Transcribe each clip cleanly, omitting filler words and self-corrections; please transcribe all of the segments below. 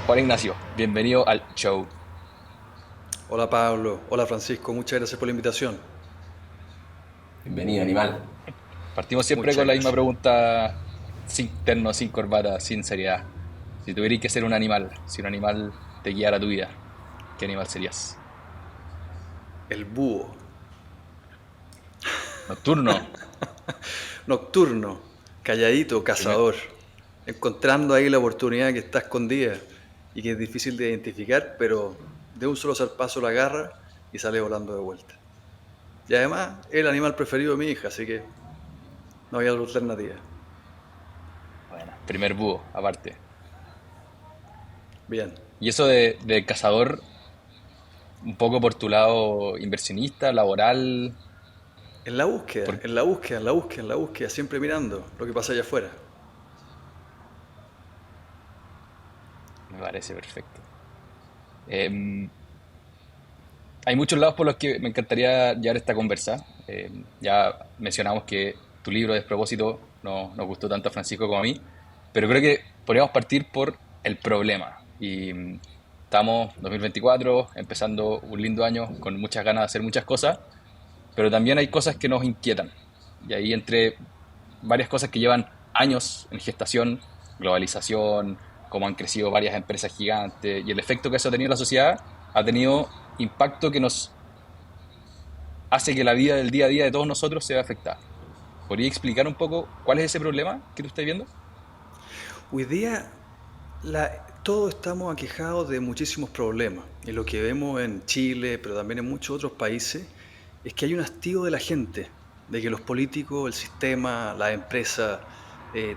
Juan Ignacio, bienvenido al show. Hola Pablo, hola Francisco, muchas gracias por la invitación. Bienvenido, animal. Partimos siempre Muchas con la misma gracias. pregunta, sin terno, sin corbata, sin seriedad. Si tuvieras que ser un animal, si un animal te guiara tu vida, ¿qué animal serías? El búho, Nocturno. nocturno, calladito, Primer- cazador, encontrando ahí la oportunidad que está escondida y que es difícil de identificar, pero de un solo zarpazo la agarra y sale volando de vuelta. Y además es el animal preferido de mi hija, así que no había otra alternativa. Bueno, primer búho, aparte. Bien, Y eso de cazador, un poco por tu lado inversionista, laboral, en la búsqueda, por- en la búsqueda, en la búsqueda, en la búsqueda, siempre mirando lo que pasa allá afuera. me parece perfecto. Em, Hay muchos lados por los que me encantaría llevar esta conversa. Ya mencionamos que tu libro Despropósito nos gustó tanto a Francisco como a mí, pero creo que podríamos partir por el problema. Estamos 2024, empezando un lindo año con muchas ganas de hacer muchas cosas, pero también hay cosas que nos inquietan. Y ahí entre varias cosas que llevan años en gestación, globalización, cómo han crecido varias empresas gigantes y el efecto que eso ha tenido en la sociedad, ha tenido impacto que nos hace que la vida del día a día de todos nosotros se vea afectada. ¿Podría explicar un poco cuál es ese problema que tú estás viendo? Hoy día todos estamos aquejados de muchísimos problemas. Y lo que vemos en Chile, pero también en muchos otros países, es que hay un hastío de la gente, de que los políticos, el sistema, las empresas,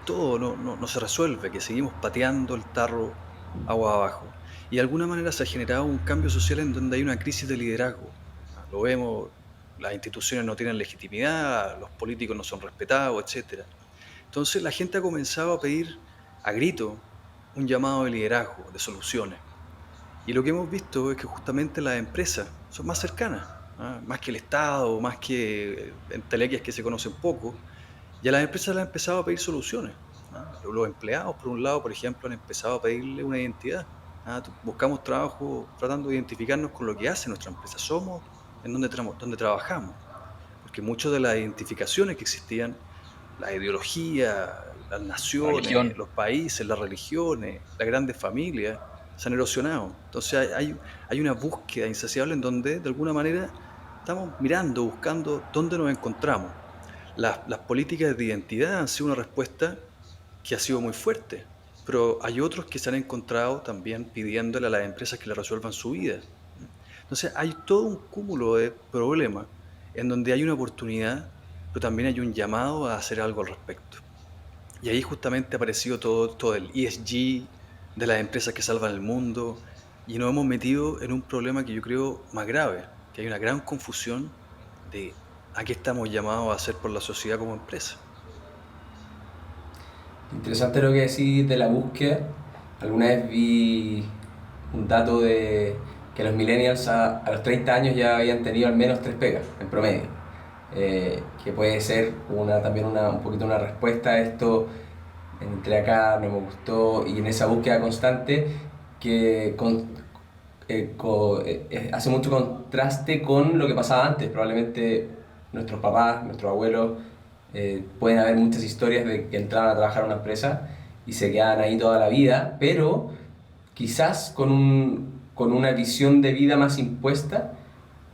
todo no se resuelve, que seguimos pateando el tarro agua abajo. Y de alguna manera se ha generado un cambio social en donde hay una crisis de liderazgo. Lo vemos, las instituciones no tienen legitimidad, los políticos no son respetados, etcétera. Entonces la gente ha comenzado a pedir a grito un llamado de liderazgo, de soluciones. Y lo que hemos visto es que justamente las empresas son más cercanas, más que el Estado, más que entelequias que se conocen poco, y a las empresas les han empezado a pedir soluciones. Los empleados, por un lado, por ejemplo, han empezado a pedirle una identidad. Buscamos trabajo tratando de identificarnos con lo que hace nuestra empresa. Somos en donde trabajamos. Porque muchas de las identificaciones que existían, la ideología, las La naciones, religión. los países, las religiones, las grandes familias, se han erosionado. Entonces hay una búsqueda insaciable en donde, de alguna manera, estamos mirando, buscando dónde nos encontramos. Las políticas de identidad han sido una respuesta que ha sido muy fuerte, pero hay otros que se han encontrado también pidiéndole a las empresas que le resuelvan su vida. Entonces hay todo un cúmulo de problemas en donde hay una oportunidad, pero también hay un llamado a hacer algo al respecto. Y ahí justamente ha aparecido todo el ESG de las empresas que salvan el mundo y nos hemos metido en un problema que yo creo más grave, que hay una gran confusión de a qué estamos llamados a hacer por la sociedad como empresa. Interesante lo que decís de la búsqueda. Alguna vez vi un dato de que los millennials a los 30 años ya habían tenido al menos 3 pegas en promedio. Que puede ser también un poquito una respuesta a esto. Entré acá, no me gustó, y en esa búsqueda constante que hace mucho contraste con lo que pasaba antes. Probablemente nuestros papás, nuestros abuelos, pueden haber muchas historias de que entraban a trabajar a una empresa y se quedaban ahí toda la vida, pero quizás con una visión de vida más impuesta.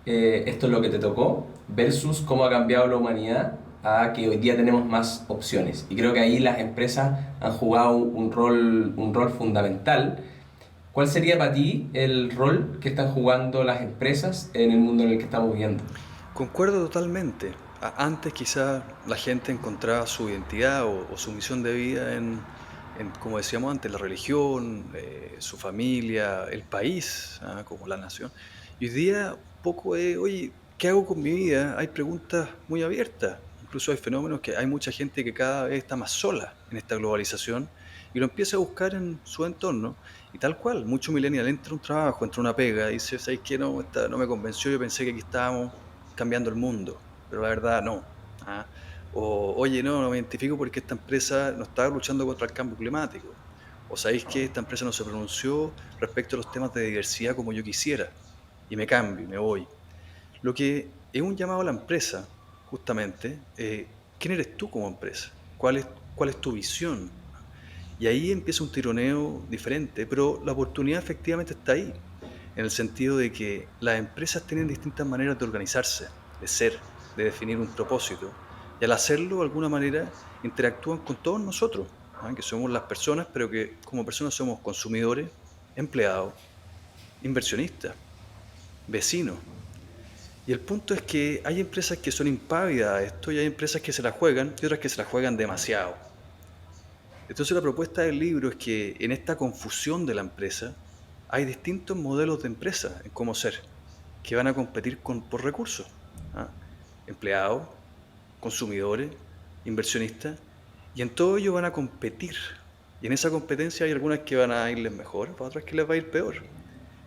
Esto es lo que te tocó, versus cómo ha cambiado la humanidad a que hoy día tenemos más opciones. Y creo que ahí las empresas han jugado un rol fundamental. ¿Cuál sería para ti el rol que están jugando las empresas en el mundo en el que estamos viviendo? Concuerdo totalmente. Antes quizás la gente encontraba su identidad o su misión de vida como decíamos antes, la religión, su familia, el país, como la nación. Y hoy día un poco es, oye, ¿qué hago con mi vida? Hay preguntas muy abiertas. Incluso hay fenómenos que hay mucha gente que cada vez está más sola en esta globalización y lo empieza a buscar en su entorno. Y tal cual, mucho millennial entra a un trabajo, entra a una pega y dice, ¿sabes qué? No, no me convenció, yo pensé que aquí estábamos cambiando el mundo, pero la verdad no. O, oye, no me identifico porque esta empresa no está luchando contra el cambio climático. O sabéis que esta empresa no se pronunció respecto a los temas de diversidad como yo quisiera. Y me cambio, y me voy. Lo que es un llamado a la empresa, justamente, ¿quién eres tú como empresa? ¿Cuál es tu visión? Y ahí empieza un tironeo diferente, pero la oportunidad efectivamente está ahí, en el sentido de que las empresas tienen distintas maneras de organizarse, de ser, de definir un propósito, y al hacerlo, de alguna manera, interactúan con todos nosotros, ¿ah? Que somos las personas, pero que como personas somos consumidores, empleados, inversionistas, vecinos. Y el punto es que hay empresas que son impávidas a esto y hay empresas que se la juegan y otras que se la juegan demasiado. Entonces la propuesta del libro es que en esta confusión de la empresa hay distintos modelos de empresa en cómo ser, que van a competir por recursos. ¿Ah? Empleados, consumidores, inversionistas, y en todo ello van a competir. Y en esa competencia hay algunas que van a irles mejor, otras que les va a ir peor.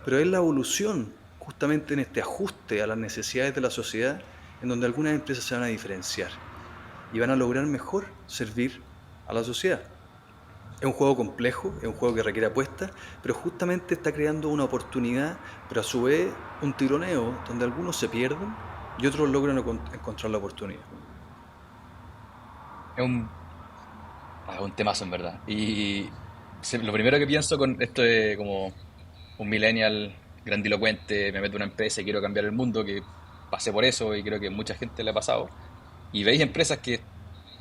Pero es la evolución, justamente en este ajuste a las necesidades de la sociedad, en donde algunas empresas se van a diferenciar y van a lograr mejor servir a la sociedad. Es un juego complejo, es un juego que requiere apuestas, pero justamente está creando una oportunidad, pero a su vez un tironeo donde algunos se pierden y otros logran encontrar la oportunidad. Es un temazo en verdad. Y lo primero que pienso con esto de como un millennial grandilocuente, me meto en una empresa y quiero cambiar el mundo, que pasé por eso y creo que mucha gente le ha pasado. Y veis empresas que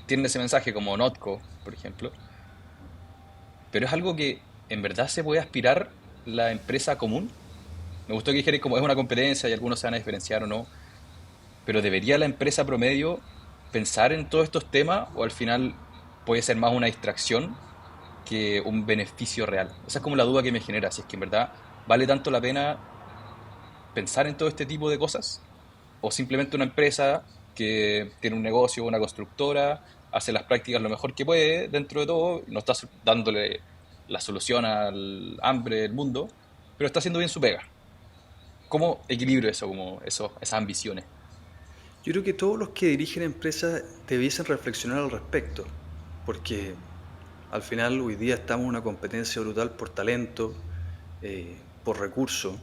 tienen ese mensaje como Notco, por ejemplo, pero es algo que en verdad se puede aspirar la empresa común. Me gustó que dijerais como es una competencia y algunos se van a diferenciar o no, pero ¿debería la empresa promedio pensar en todos estos temas o al final puede ser más una distracción que un beneficio real? Esa es como la duda que me genera, si es que en verdad vale tanto la pena pensar en todo este tipo de cosas o simplemente una empresa que tiene un negocio, una constructora, hace las prácticas lo mejor que puede dentro de todo, no está dándole la solución al hambre del mundo, pero está haciendo bien su pega. ¿Cómo equilibro eso, como esas ambiciones? Yo creo que todos los que dirigen empresas debiesen reflexionar al respecto, porque al final hoy día estamos en una competencia brutal por talento, por recursos,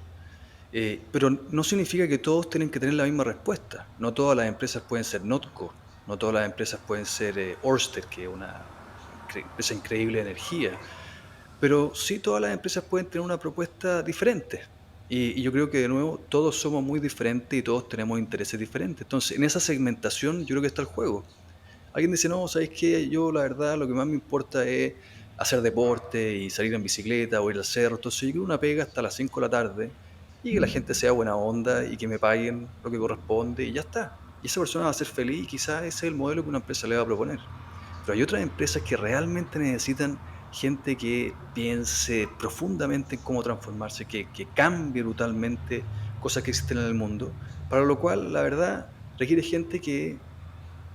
pero no significa que todos tienen que tener la misma respuesta. No todas las empresas pueden ser Notco, no todas las empresas pueden ser Ørsted, que es una empresa increíble de energía, pero sí todas las empresas pueden tener una propuesta diferente. Y yo creo que de nuevo todos somos muy diferentes y todos tenemos intereses diferentes. Entonces en esa segmentación yo creo que está el juego. Alguien dice, no, ¿sabéis qué? Yo la verdad lo que más me importa es hacer deporte y salir en bicicleta o ir al cerro. Entonces yo quiero una pega hasta las 5 de la tarde y que la gente sea buena onda y que me paguen lo que corresponde y ya está. Y esa persona va a ser feliz y quizás ese es el modelo que una empresa le va a proponer. Pero hay otras empresas que realmente necesitan gente que piense profundamente en cómo transformarse, que cambie brutalmente cosas que existen en el mundo, para lo cual, la verdad, requiere gente que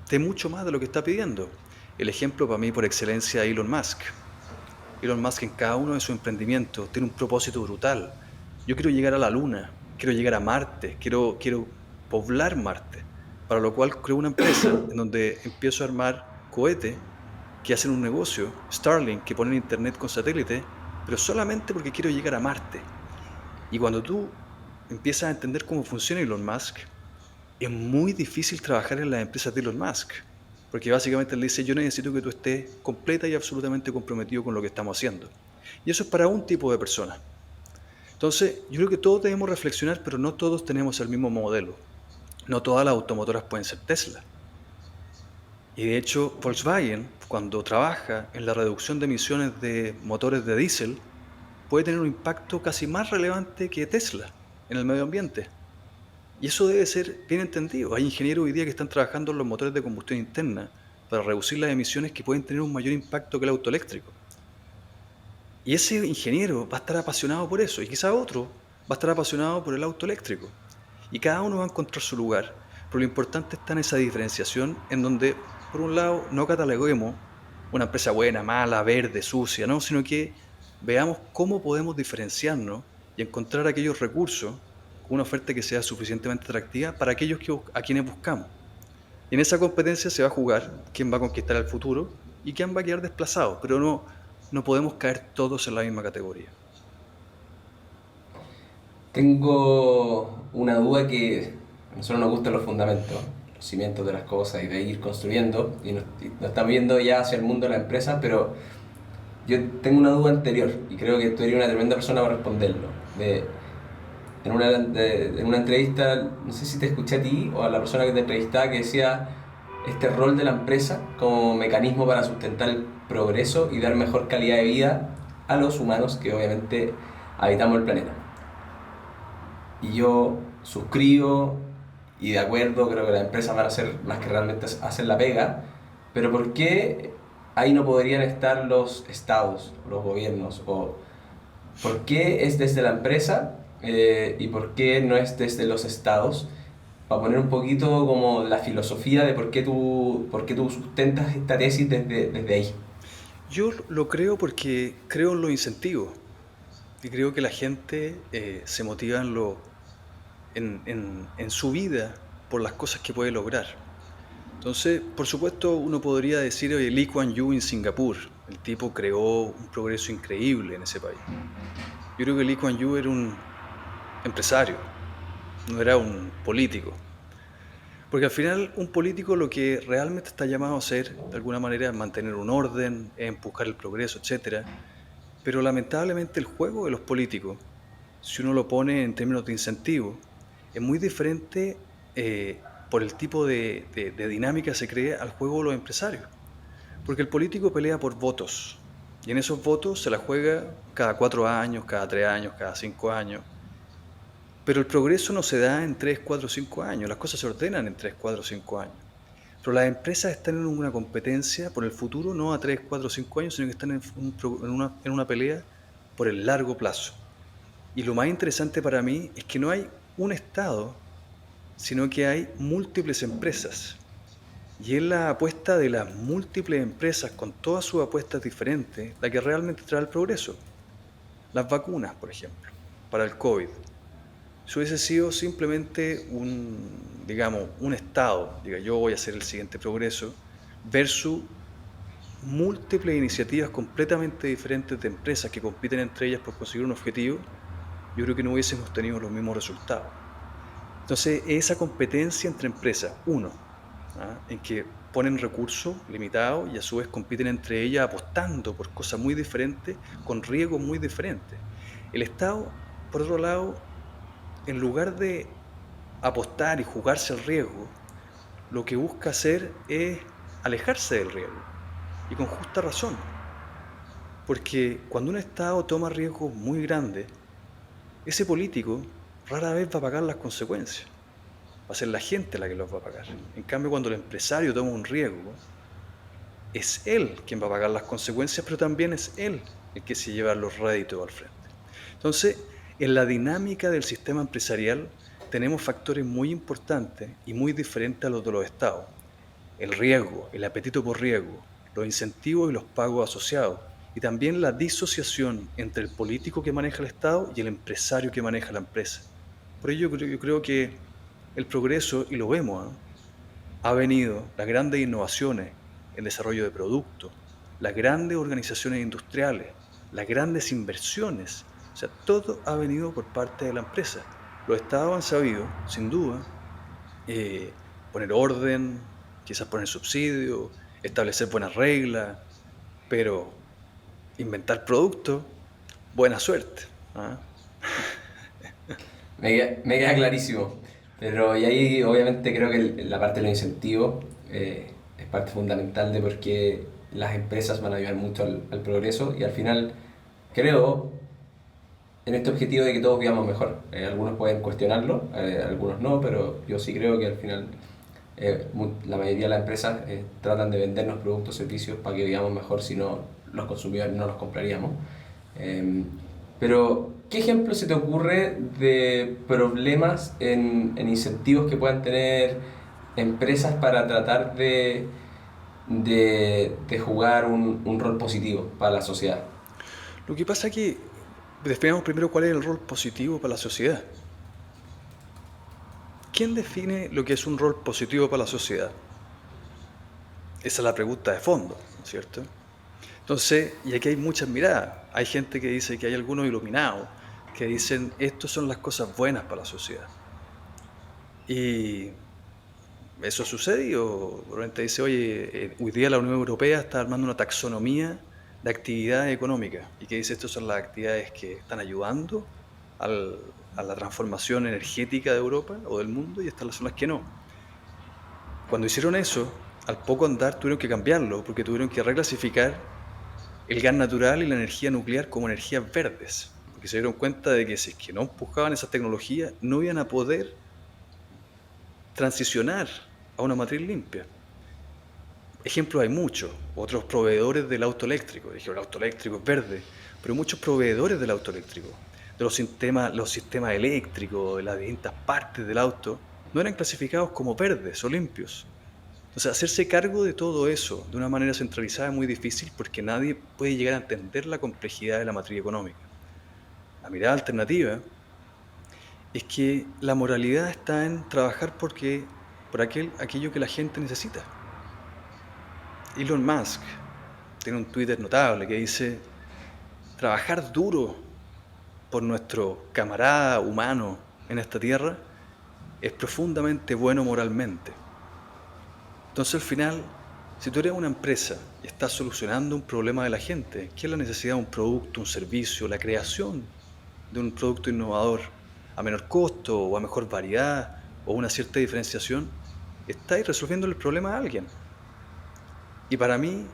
dé mucho más de lo que está pidiendo. El ejemplo para mí por excelencia es Elon Musk. Elon Musk en cada uno de sus emprendimientos tiene un propósito brutal. Yo quiero llegar a la Luna, quiero llegar a Marte, quiero poblar Marte, para lo cual creo una empresa en donde empiezo a armar cohetes que hacen un negocio, Starlink, que ponen internet con satélite, pero solamente porque quiero llegar a Marte. Y cuando tú empiezas a entender cómo funciona Elon Musk, es muy difícil trabajar en las empresas de Elon Musk, porque básicamente él dice, yo necesito que tú estés completa y absolutamente comprometido con lo que estamos haciendo. Y eso es para un tipo de persona. Entonces, yo creo que todos debemos reflexionar, pero no todos tenemos el mismo modelo. No todas las automotoras pueden ser Tesla. Y de hecho, Volkswagen, cuando trabaja en la reducción de emisiones de motores de diésel, puede tener un impacto casi más relevante que Tesla en el medio ambiente. Y eso debe ser bien entendido. Hay ingenieros hoy día que están trabajando en los motores de combustión interna para reducir las emisiones que pueden tener un mayor impacto que el auto eléctrico. Y ese ingeniero va a estar apasionado por eso, y quizá otro va a estar apasionado por el auto eléctrico. Y cada uno va a encontrar su lugar. Pero lo importante está en esa diferenciación en donde, por un lado, no cataloguemos una empresa buena, mala, verde, sucia, ¿no? Sino que veamos cómo podemos diferenciarnos y encontrar aquellos recursos con una oferta que sea suficientemente atractiva para aquellos a quienes buscamos. Y en esa competencia se va a jugar quién va a conquistar el futuro y quién va a quedar desplazado, pero no no podemos caer todos en la misma categoría. Tengo una duda que a nosotros nos gustan los fundamentos, los cimientos de las cosas y de ir construyendo, y nos estamos viendo ya hacia el mundo de la empresa, pero yo tengo una duda anterior y creo que tú eres una tremenda persona para responderlo. En una entrevista, no sé si te escuché a ti o a la persona que te entrevistaba, que decía este rol de la empresa como mecanismo para sustentar el progreso y dar mejor calidad de vida a los humanos que obviamente habitamos el planeta. Y yo suscribo y de acuerdo, creo que las empresas van a ser las que realmente hacen la pega, pero ¿por qué ahí no podrían estar los estados, los gobiernos? ¿O por qué es desde la empresa y por qué no es desde los estados? Para poner un poquito como la filosofía de por qué tú sustentas esta tesis desde ahí. Yo lo creo porque creo en los incentivos y creo que la gente se motiva en su vida por las cosas que puede lograr. Entonces, por supuesto, uno podría decir, oye, Lee Kuan Yew en Singapur, el tipo creó un progreso increíble en ese país. Yo creo que Lee Kuan Yew era un empresario, no era un político. Porque al final un político lo que realmente está llamado a hacer, de alguna manera, es mantener un orden, es empujar el progreso, etcétera. Pero lamentablemente el juego de los políticos, si uno lo pone en términos de incentivo, es muy diferente por el tipo de dinámica que se crea al juego de los empresarios. Porque el político pelea por votos, y en esos votos se la juega cada 4 años, cada 3 años, cada 5 años. Pero el progreso no se da en 3, 4, 5 años, las cosas se ordenan en 3, 4, 5 años. Pero las empresas están en una competencia por el futuro, no a 3, 4, 5 años, sino que están en una pelea por el largo plazo. Y lo más interesante para mí es que no hay un Estado, sino que hay múltiples empresas. Y es la apuesta de las múltiples empresas, con todas sus apuestas diferentes, la que realmente trae el progreso. Las vacunas, por ejemplo, para el COVID. Si hubiese sido simplemente digamos, un Estado, diga yo voy a hacer el siguiente progreso, versus múltiples iniciativas completamente diferentes de empresas que compiten entre ellas por conseguir un objetivo, yo creo que no hubiésemos tenido los mismos resultados. Entonces, esa competencia entre empresas, en que ponen recursos limitados y a su vez compiten entre ellas apostando por cosas muy diferentes, con riesgos muy diferentes. El Estado, por otro lado, en lugar de apostar y jugarse el riesgo, lo que busca hacer es alejarse del riesgo. Y con justa razón. Porque cuando un Estado toma riesgos muy grandes, ese político rara vez va a pagar las consecuencias. Va a ser la gente la que los va a pagar. En cambio, cuando el empresario toma un riesgo, es él quien va a pagar las consecuencias, pero también es él el que se lleva los réditos al frente. Entonces, en la dinámica del sistema empresarial tenemos factores muy importantes y muy diferentes a los de los estados. El riesgo, el apetito por riesgo, los incentivos y los pagos asociados, y también la disociación entre el político que maneja el Estado y el empresario que maneja la empresa. Por ello yo creo que el progreso, y lo vemos, ha venido, las grandes innovaciones, el desarrollo de productos, las grandes organizaciones industriales, las grandes inversiones, o sea, todo ha venido por parte de la empresa. Los estados han sabido, sin duda, poner orden, quizás poner subsidios, establecer buenas reglas, pero inventar productos, buena suerte. Me queda clarísimo. Pero y ahí obviamente creo que la parte de los incentivos es parte fundamental de por qué las empresas van a ayudar mucho al progreso y al final creo en este objetivo de que todos vivamos mejor. Algunos pueden cuestionarlo, algunos no, pero yo sí creo que al final la mayoría de las empresas tratan de vendernos productos o servicios para que vivamos mejor, si no los consumidores no los compraríamos. Pero, ¿qué ejemplo se te ocurre de problemas en incentivos que puedan tener empresas para tratar de jugar un rol positivo para la sociedad? Lo que pasa es que definamos primero cuál es el rol positivo para la sociedad. ¿Quién define lo que es un rol positivo para la sociedad? Esa es la pregunta de fondo, ¿no es cierto? Entonces, y aquí hay muchas miradas. Hay gente que dice que hay algunos iluminados que dicen, estas son las cosas buenas para la sociedad. Y eso sucede, o realmente dice, oye, hoy día la Unión Europea está armando una taxonomía de actividades económicas y que dice, estas son las actividades que están ayudando a la transformación energética de Europa o del mundo y estas son las que no. Cuando hicieron eso, al poco andar tuvieron que cambiarlo porque tuvieron que reclasificar el gas natural y la energía nuclear como energías verdes, porque se dieron cuenta de que si es que no empujaban esas tecnologías, no iban a poder transicionar a una matriz limpia. Ejemplos hay muchos, otros proveedores del auto eléctrico, dijeron el auto eléctrico es verde, pero muchos proveedores del auto eléctrico, de los sistemas eléctricos, de las distintas partes del auto, no eran clasificados como verdes o limpios. Entonces, hacerse cargo de todo eso de una manera centralizada es muy difícil porque nadie puede llegar a entender la complejidad de la matriz económica. La mirada alternativa es que la moralidad está en trabajar por aquello que la gente necesita. Elon Musk tiene un Twitter notable que dice, trabajar duro por nuestro camarada humano en esta tierra es profundamente bueno moralmente. Entonces al final, si tú eres una empresa y estás solucionando un problema de la gente, ¿qué es la necesidad de un producto, un servicio, la creación de un producto innovador a menor costo o a mejor variedad o una cierta diferenciación? Estáis resolviendo el problema a alguien. Y para mí,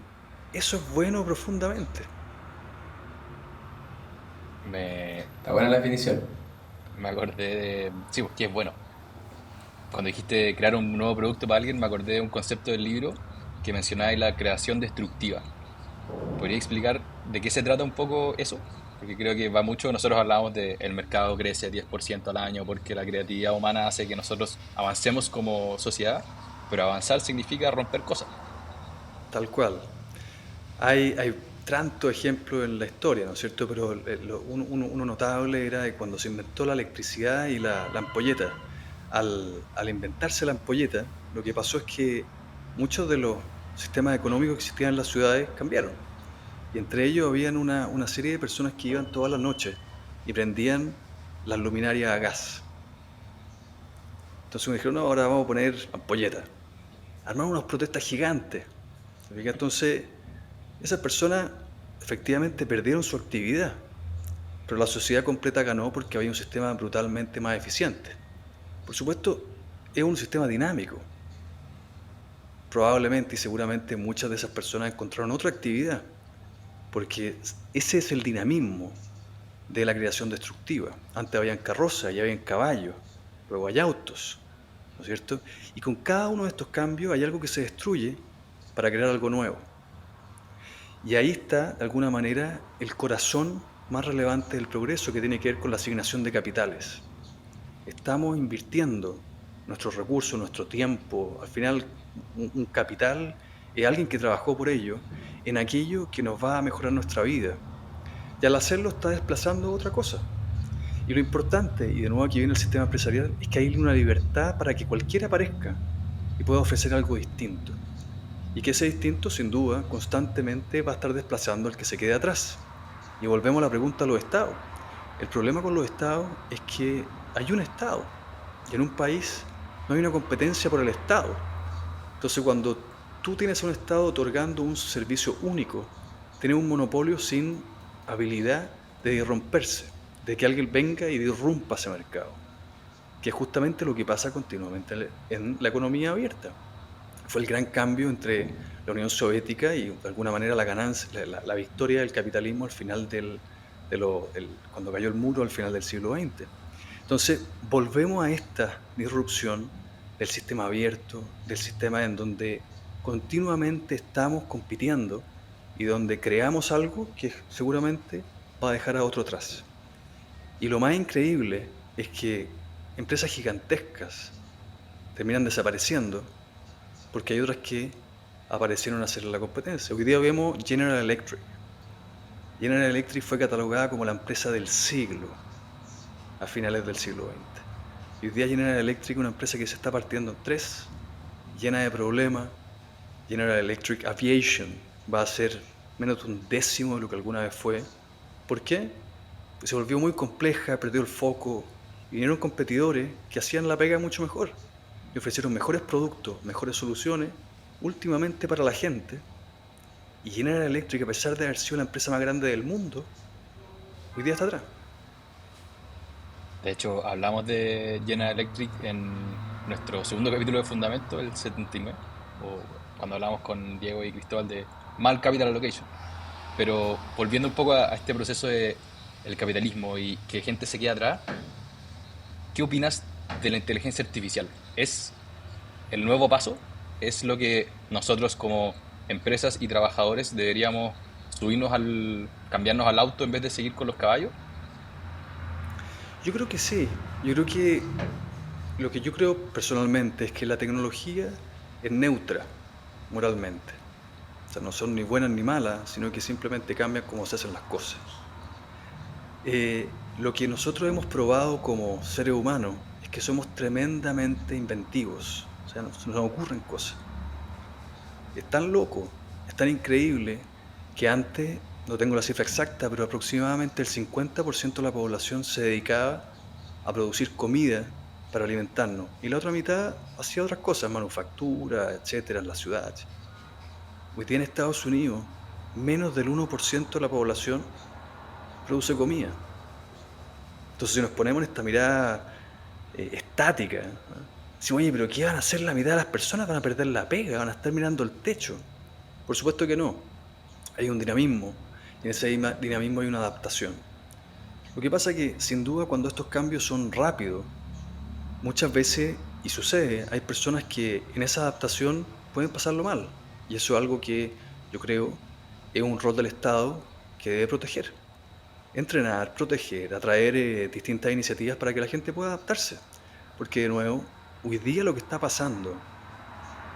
eso es bueno profundamente. Me, Está buena la definición. me acordé de... Sí, pues que es bueno. Cuando dijiste crear un nuevo producto para alguien, me acordé de un concepto del libro que mencionaba la creación destructiva. ¿Podría explicar de qué se trata un poco eso? Porque creo que va mucho, nosotros hablamos de el mercado crece 10% al año porque la creatividad humana hace que nosotros avancemos como sociedad, pero avanzar significa romper cosas. Tal cual. Hay tantos ejemplos en la historia, ¿no es cierto? Pero uno notable era de cuando se inventó la electricidad y la ampolleta. Al inventarse la ampolleta, lo que pasó es que muchos de los sistemas económicos que existían en las ciudades cambiaron. Y entre ellos habían una serie de personas que iban todas las noches y prendían las luminarias a gas. Entonces me dijeron, no, ahora vamos a poner ampolleta. Armaron unas protestas gigantes. Entonces, esas personas efectivamente perdieron su actividad, pero la sociedad completa ganó porque había un sistema brutalmente más eficiente. Por supuesto, es un sistema dinámico. Probablemente y seguramente muchas de esas personas encontraron otra actividad, porque ese es el dinamismo de la creación destructiva. Antes habían carrozas, ya habían caballos, luego hay autos, ¿no es cierto? Y con cada uno de estos cambios hay algo que se destruye para crear algo nuevo. Y ahí está, de alguna manera, el corazón más relevante del progreso que tiene que ver con la asignación de capitales. Estamos invirtiendo nuestros recursos, nuestro tiempo, al final un capital es alguien que trabajó por ello, en aquello que nos va a mejorar nuestra vida. Y al hacerlo está desplazando otra cosa. Y lo importante, y de nuevo aquí viene el sistema empresarial, es que hay una libertad para que cualquiera aparezca y pueda ofrecer algo distinto. Y que ese distinto, sin duda, constantemente va a estar desplazando al que se quede atrás. Y volvemos a la pregunta de los estados. El problema con los estados es que hay un estado, y en un país no hay una competencia por el estado. Entonces, cuando tú tienes a un estado otorgando un servicio único, tienes un monopolio sin habilidad de irromperse, de que alguien venga y irrumpa ese mercado, que es justamente lo que pasa continuamente en la economía abierta. Fue el gran cambio entre la Unión Soviética y de alguna manera la ganancia, la victoria del capitalismo al final cuando cayó el muro al final del siglo XX. Entonces, volvemos a esta disrupción del sistema abierto, del sistema en donde continuamente estamos compitiendo y donde creamos algo que seguramente va a dejar a otro atrás. Y lo más increíble es que empresas gigantescas terminan desapareciendo porque hay otras que aparecieron a hacer la competencia. Hoy día vemos General Electric. General Electric fue catalogada como la empresa del siglo a finales del siglo XX. Y hoy día General Electric es una empresa que se está partiendo en tres, llena de problemas. General Electric Aviation va a ser menos de un décimo de lo que alguna vez fue. ¿Por qué? Pues se volvió muy compleja, perdió el foco. Y vinieron competidores que hacían la pega mucho mejor y ofrecieron mejores productos, mejores soluciones, últimamente para la gente. Y General Electric, a pesar de haber sido la empresa más grande del mundo, hoy día está atrás. De hecho, hablamos de General Electric en nuestro segundo capítulo de Fundamento, el 79, o cuando hablamos con Diego y Cristóbal de Mal Capital Allocation. Pero volviendo un poco a este proceso de el capitalismo y que gente se queda atrás, ¿qué opinas de la inteligencia artificial? ¿Es el nuevo paso? ¿Es lo que nosotros como empresas y trabajadores deberíamos cambiarnos al auto en vez de seguir con los caballos? Yo creo que sí. Yo creo que lo que yo creo personalmente es que la tecnología es neutra moralmente. O sea, no son ni buenas ni malas, sino que simplemente cambian cómo se hacen las cosas. Lo que nosotros hemos probado como seres humanos es que somos tremendamente inventivos. O sea, nos ocurren cosas. Es tan loco, es tan increíble que antes, no tengo la cifra exacta, pero aproximadamente el 50% de la población se dedicaba a producir comida para alimentarnos y la otra mitad hacía otras cosas, manufactura, etcétera, en las ciudades. Hoy día en Estados Unidos, menos del 1% de la población produce comida. Entonces, si nos ponemos en esta mirada estática, ¿no? Decimos, oye, pero ¿qué van a hacer la mitad de las personas? Van a perder la pega, van a estar mirando el techo. Por supuesto que no. Hay un dinamismo y en ese dinamismo hay una adaptación. Lo que pasa es que, sin duda, cuando estos cambios son rápidos, muchas veces, y sucede, hay personas que en esa adaptación pueden pasarlo mal. Y eso es algo que yo creo es un rol del Estado que debe proteger. Entrenar, proteger, atraer distintas iniciativas para que la gente pueda adaptarse. Porque de nuevo, hoy día lo que está pasando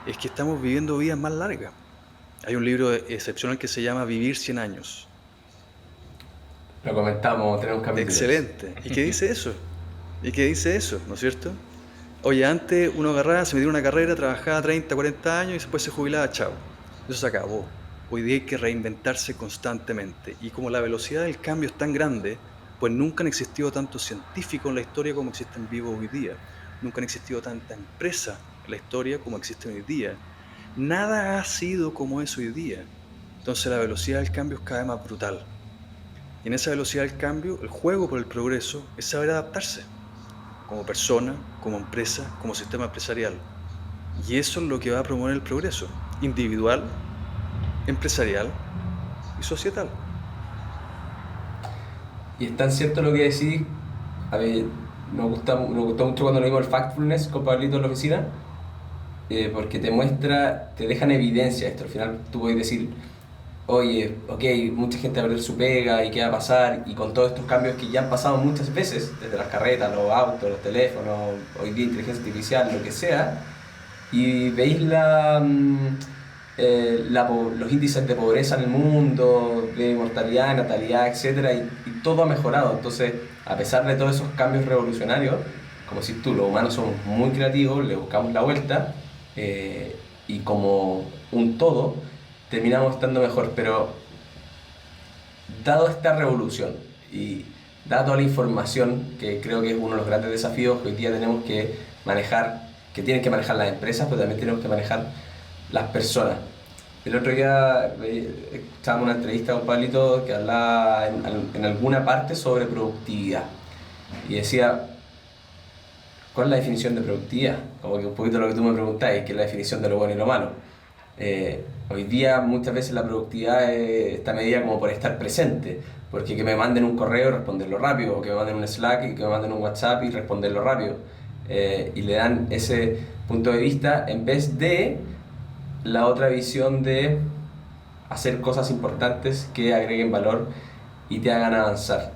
es que estamos viviendo vidas más largas. Hay un libro excepcional que se llama Vivir 100 años. Lo comentamos, tenemos un capítulo de eso. Excelente. ¿Y qué dice eso? ¿Y qué dice eso? ¿No es cierto? Oye, antes uno agarraba, se metía en una carrera, trabajaba 30, 40 años y después se jubilaba, chao. Eso se acabó. Hoy día hay que reinventarse constantemente. Y como la velocidad del cambio es tan grande, pues nunca han existido tantos científicos en la historia como existen vivos hoy día. Nunca han existido tanta empresa en la historia como existen hoy día. Nada ha sido como es hoy día. Entonces la velocidad del cambio es cada vez más brutal. Y en esa velocidad del cambio, el juego por el progreso es saber adaptarse, como persona, como empresa, como sistema empresarial. Y eso es lo que va a promover el progreso, individual, empresarial y societal. Y es tan cierto lo que decís. A ver, nos gustó mucho cuando leímos el Factfulness con Pablito en la oficina, porque te muestra, te deja en evidencia esto. Al final tú puedes decir, oye, ok, mucha gente va a perder su pega y qué va a pasar, y con todos estos cambios que ya han pasado muchas veces, desde las carretas, los autos, los teléfonos, hoy día inteligencia artificial, lo que sea, y veis los índices de pobreza en el mundo, de mortalidad, natalidad, etcétera, y todo ha mejorado. Entonces, a pesar de todos esos cambios revolucionarios, como si tú, los humanos somos muy creativos, le buscamos la vuelta, y como un todo, terminamos estando mejor. Pero dado esta revolución y dada toda la información, que creo que es uno de los grandes desafíos que hoy día tenemos que manejar, que tienen que manejar las empresas, pero también tenemos que manejar las personas. El otro día estábamos en una entrevista con Pablito que hablaba en alguna parte sobre productividad y decía, ¿cuál es la definición de productividad? Como que un poquito lo que tú me preguntáis, ¿qué es la definición de lo bueno y lo malo? Hoy día muchas veces la productividad está medida como por estar presente, porque que me manden un correo y responderlo rápido, o que me manden un Slack y que me manden un WhatsApp y responderlo rápido, y le dan ese punto de vista en vez de la otra visión de hacer cosas importantes que agreguen valor y te hagan avanzar.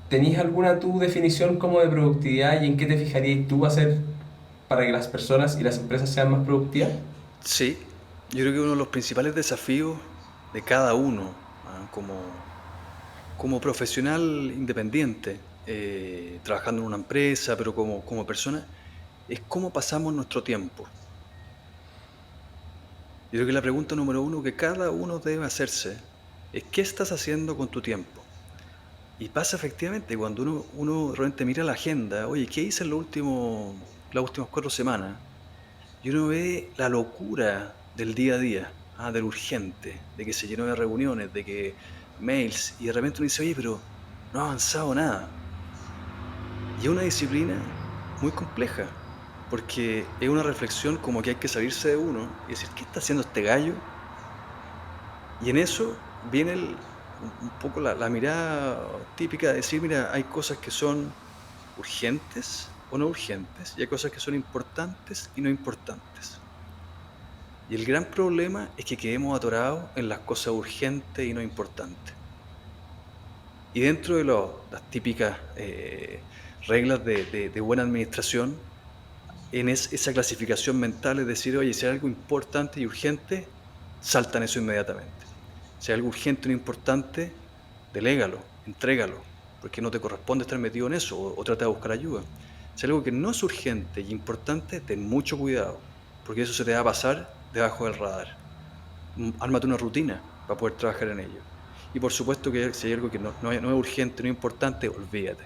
¿Tenías alguna tu definición como de productividad y en qué te fijarías tú hacer para que las personas y las empresas sean más productivas? Sí, yo creo que uno de los principales desafíos de cada uno, como profesional independiente, trabajando en una empresa, pero como persona, es cómo pasamos nuestro tiempo. Yo creo que la pregunta número uno que cada uno debe hacerse es ¿qué estás haciendo con tu tiempo? Y pasa efectivamente cuando uno realmente mira la agenda, oye, ¿qué hice en las últimas 4 semanas? Y uno ve la locura del día a día, del urgente, de que se llenó de reuniones, de que mails, y de repente uno dice, oye, pero no ha avanzado nada. Y es una disciplina muy compleja, porque es una reflexión como que hay que salirse de uno y decir, ¿qué está haciendo este gallo? Y en eso viene un poco la mirada típica de decir, mira, hay cosas que son urgentes o no urgentes, y hay cosas que son importantes y no importantes. Y el gran problema es que quedemos atorados en las cosas urgentes y no importantes. Y dentro de las típicas reglas de buena administración, esa clasificación mental es decir, oye, si hay algo importante y urgente, salta en eso inmediatamente. Si hay algo urgente y no importante, delégalo, entrégalo, porque no te corresponde estar metido en eso o trata de buscar ayuda. Si hay algo que no es urgente y importante, ten mucho cuidado, porque eso se te va a pasar debajo del radar. Ármate una rutina para poder trabajar en ello. Y por supuesto que si hay algo que no es urgente, no es importante, olvídate.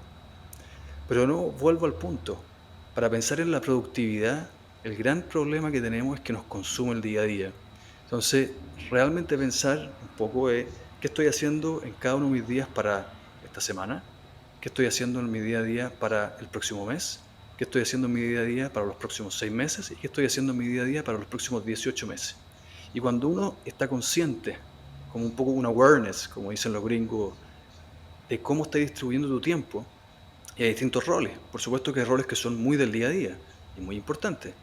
Pero no, vuelvo al punto. Para pensar en la productividad, el gran problema que tenemos es que nos consume el día a día. Entonces, realmente pensar un poco es qué estoy haciendo en cada uno de mis días para esta semana, qué estoy haciendo en mi día a día para el próximo mes, qué estoy haciendo en mi día a día para los próximos 6 meses y qué estoy haciendo en mi día a día para los próximos 18 meses. Y cuando uno está consciente, como un poco un awareness, como dicen los gringos, de cómo estás distribuyendo tu tiempo, y hay distintos roles. Por supuesto que hay roles que son muy del día a día y muy importantes.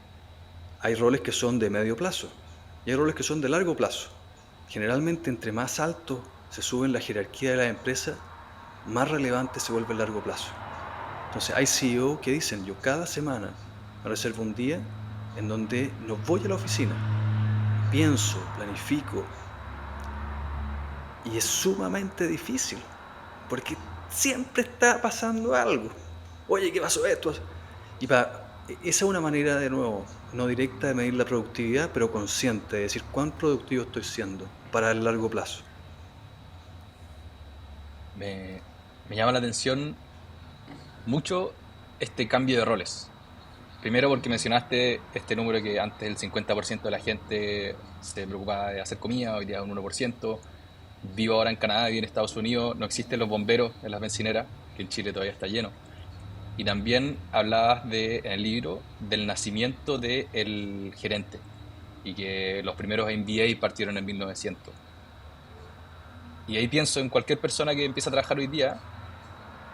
Hay roles que son de medio plazo y hay roles que son de largo plazo. Generalmente, entre más alto se sube en la jerarquía de la empresa, más relevante se vuelve el largo plazo. Entonces, hay CEO que dicen, yo cada semana me reservo un día en donde no voy a la oficina, pienso, planifico, y es sumamente difícil, porque siempre está pasando algo. Oye, ¿qué pasó esto? Y esa es una manera, de nuevo, no directa de medir la productividad, pero consciente, de decir cuán productivo estoy siendo para el largo plazo. Me llama la atención mucho este cambio de roles. Primero porque mencionaste este número que antes el 50% de la gente se preocupaba de hacer comida, hoy día es un 1%. Vivo ahora en Canadá, vivo en Estados Unidos, no existen los bomberos en las bencineras, que en Chile todavía está lleno. Y también hablabas en el libro del nacimiento del gerente y que los primeros MBA partieron en 1900. Y ahí pienso en cualquier persona que empieza a trabajar hoy día,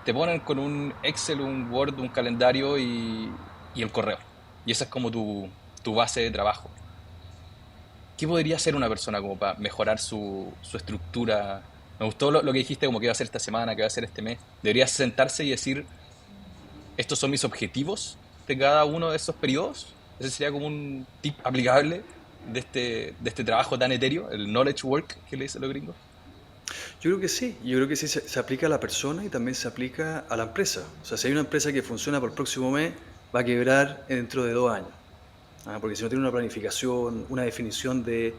te ponen con un Excel, un Word, un calendario y el correo. Y esa es como tu base de trabajo. ¿Qué podría hacer una persona como para mejorar su estructura? Me gustó lo que dijiste, como que va a hacer esta semana, que va a hacer este mes. Deberías sentarse y decir, estos son mis objetivos de cada uno de esos periodos. Ese sería como un tip aplicable de este trabajo tan etéreo, el knowledge work que le dicen los gringos. Yo creo que sí se aplica a la persona y también se aplica a la empresa. O sea, si hay una empresa que funciona por el próximo mes, va a quebrar dentro de 2 años. Porque si no tiene una planificación, una definición de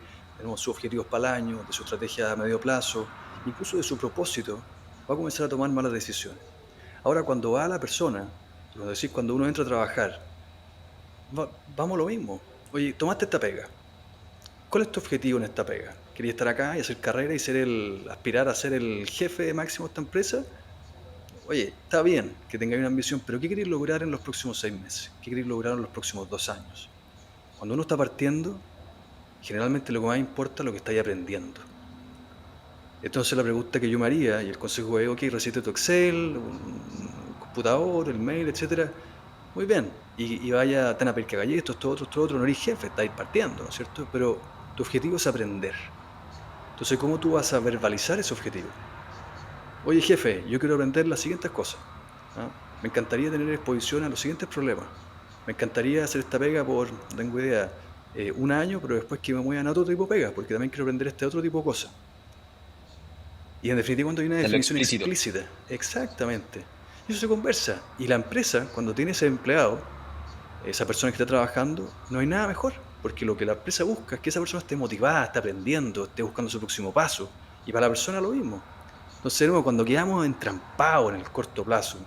sus objetivos para el año, de su estrategia a medio plazo, incluso de su propósito, va a comenzar a tomar malas decisiones. Ahora, cuando va a la persona, como decís, cuando uno entra a trabajar, vamos a lo mismo. Oye, tomaste esta pega. ¿Cuál es tu objetivo en esta pega? ¿Querías estar acá y hacer carrera y aspirar a ser el jefe máximo de esta empresa? Oye, está bien que tengáis una ambición, pero ¿qué queréis lograr en los próximos 6 meses? ¿Qué queréis lograr en los próximos 2 años? Cuando uno está partiendo, generalmente lo que más importa es lo que estáis aprendiendo. Entonces la pregunta que yo me haría y el consejo es, ok, recite tu Excel, un computador, el mail, etcétera. Muy bien, y vaya, ten a pedir que hagáis esto otro, no eres jefe, estáis partiendo, ¿no es cierto? Pero tu objetivo es aprender. Entonces, ¿cómo tú vas a verbalizar ese objetivo? Oye, jefe, yo quiero aprender las siguientes cosas. Me encantaría tener exposición a los siguientes problemas. Me encantaría hacer esta pega por, no tengo idea, 1 año, pero después que me muevan a otro tipo de pega, porque también quiero aprender este otro tipo de cosas. Y en definitiva, cuando hay una Hacerlo definición explícito. explícita, exactamente, y eso se conversa. Y la empresa, cuando tiene ese empleado, esa persona que está trabajando, no hay nada mejor. porque lo que la empresa busca es que esa persona esté motivada, esté aprendiendo, esté buscando su próximo paso. Y para la persona lo mismo. Entonces, de nuevo, cuando quedamos entrampados en el corto plazo,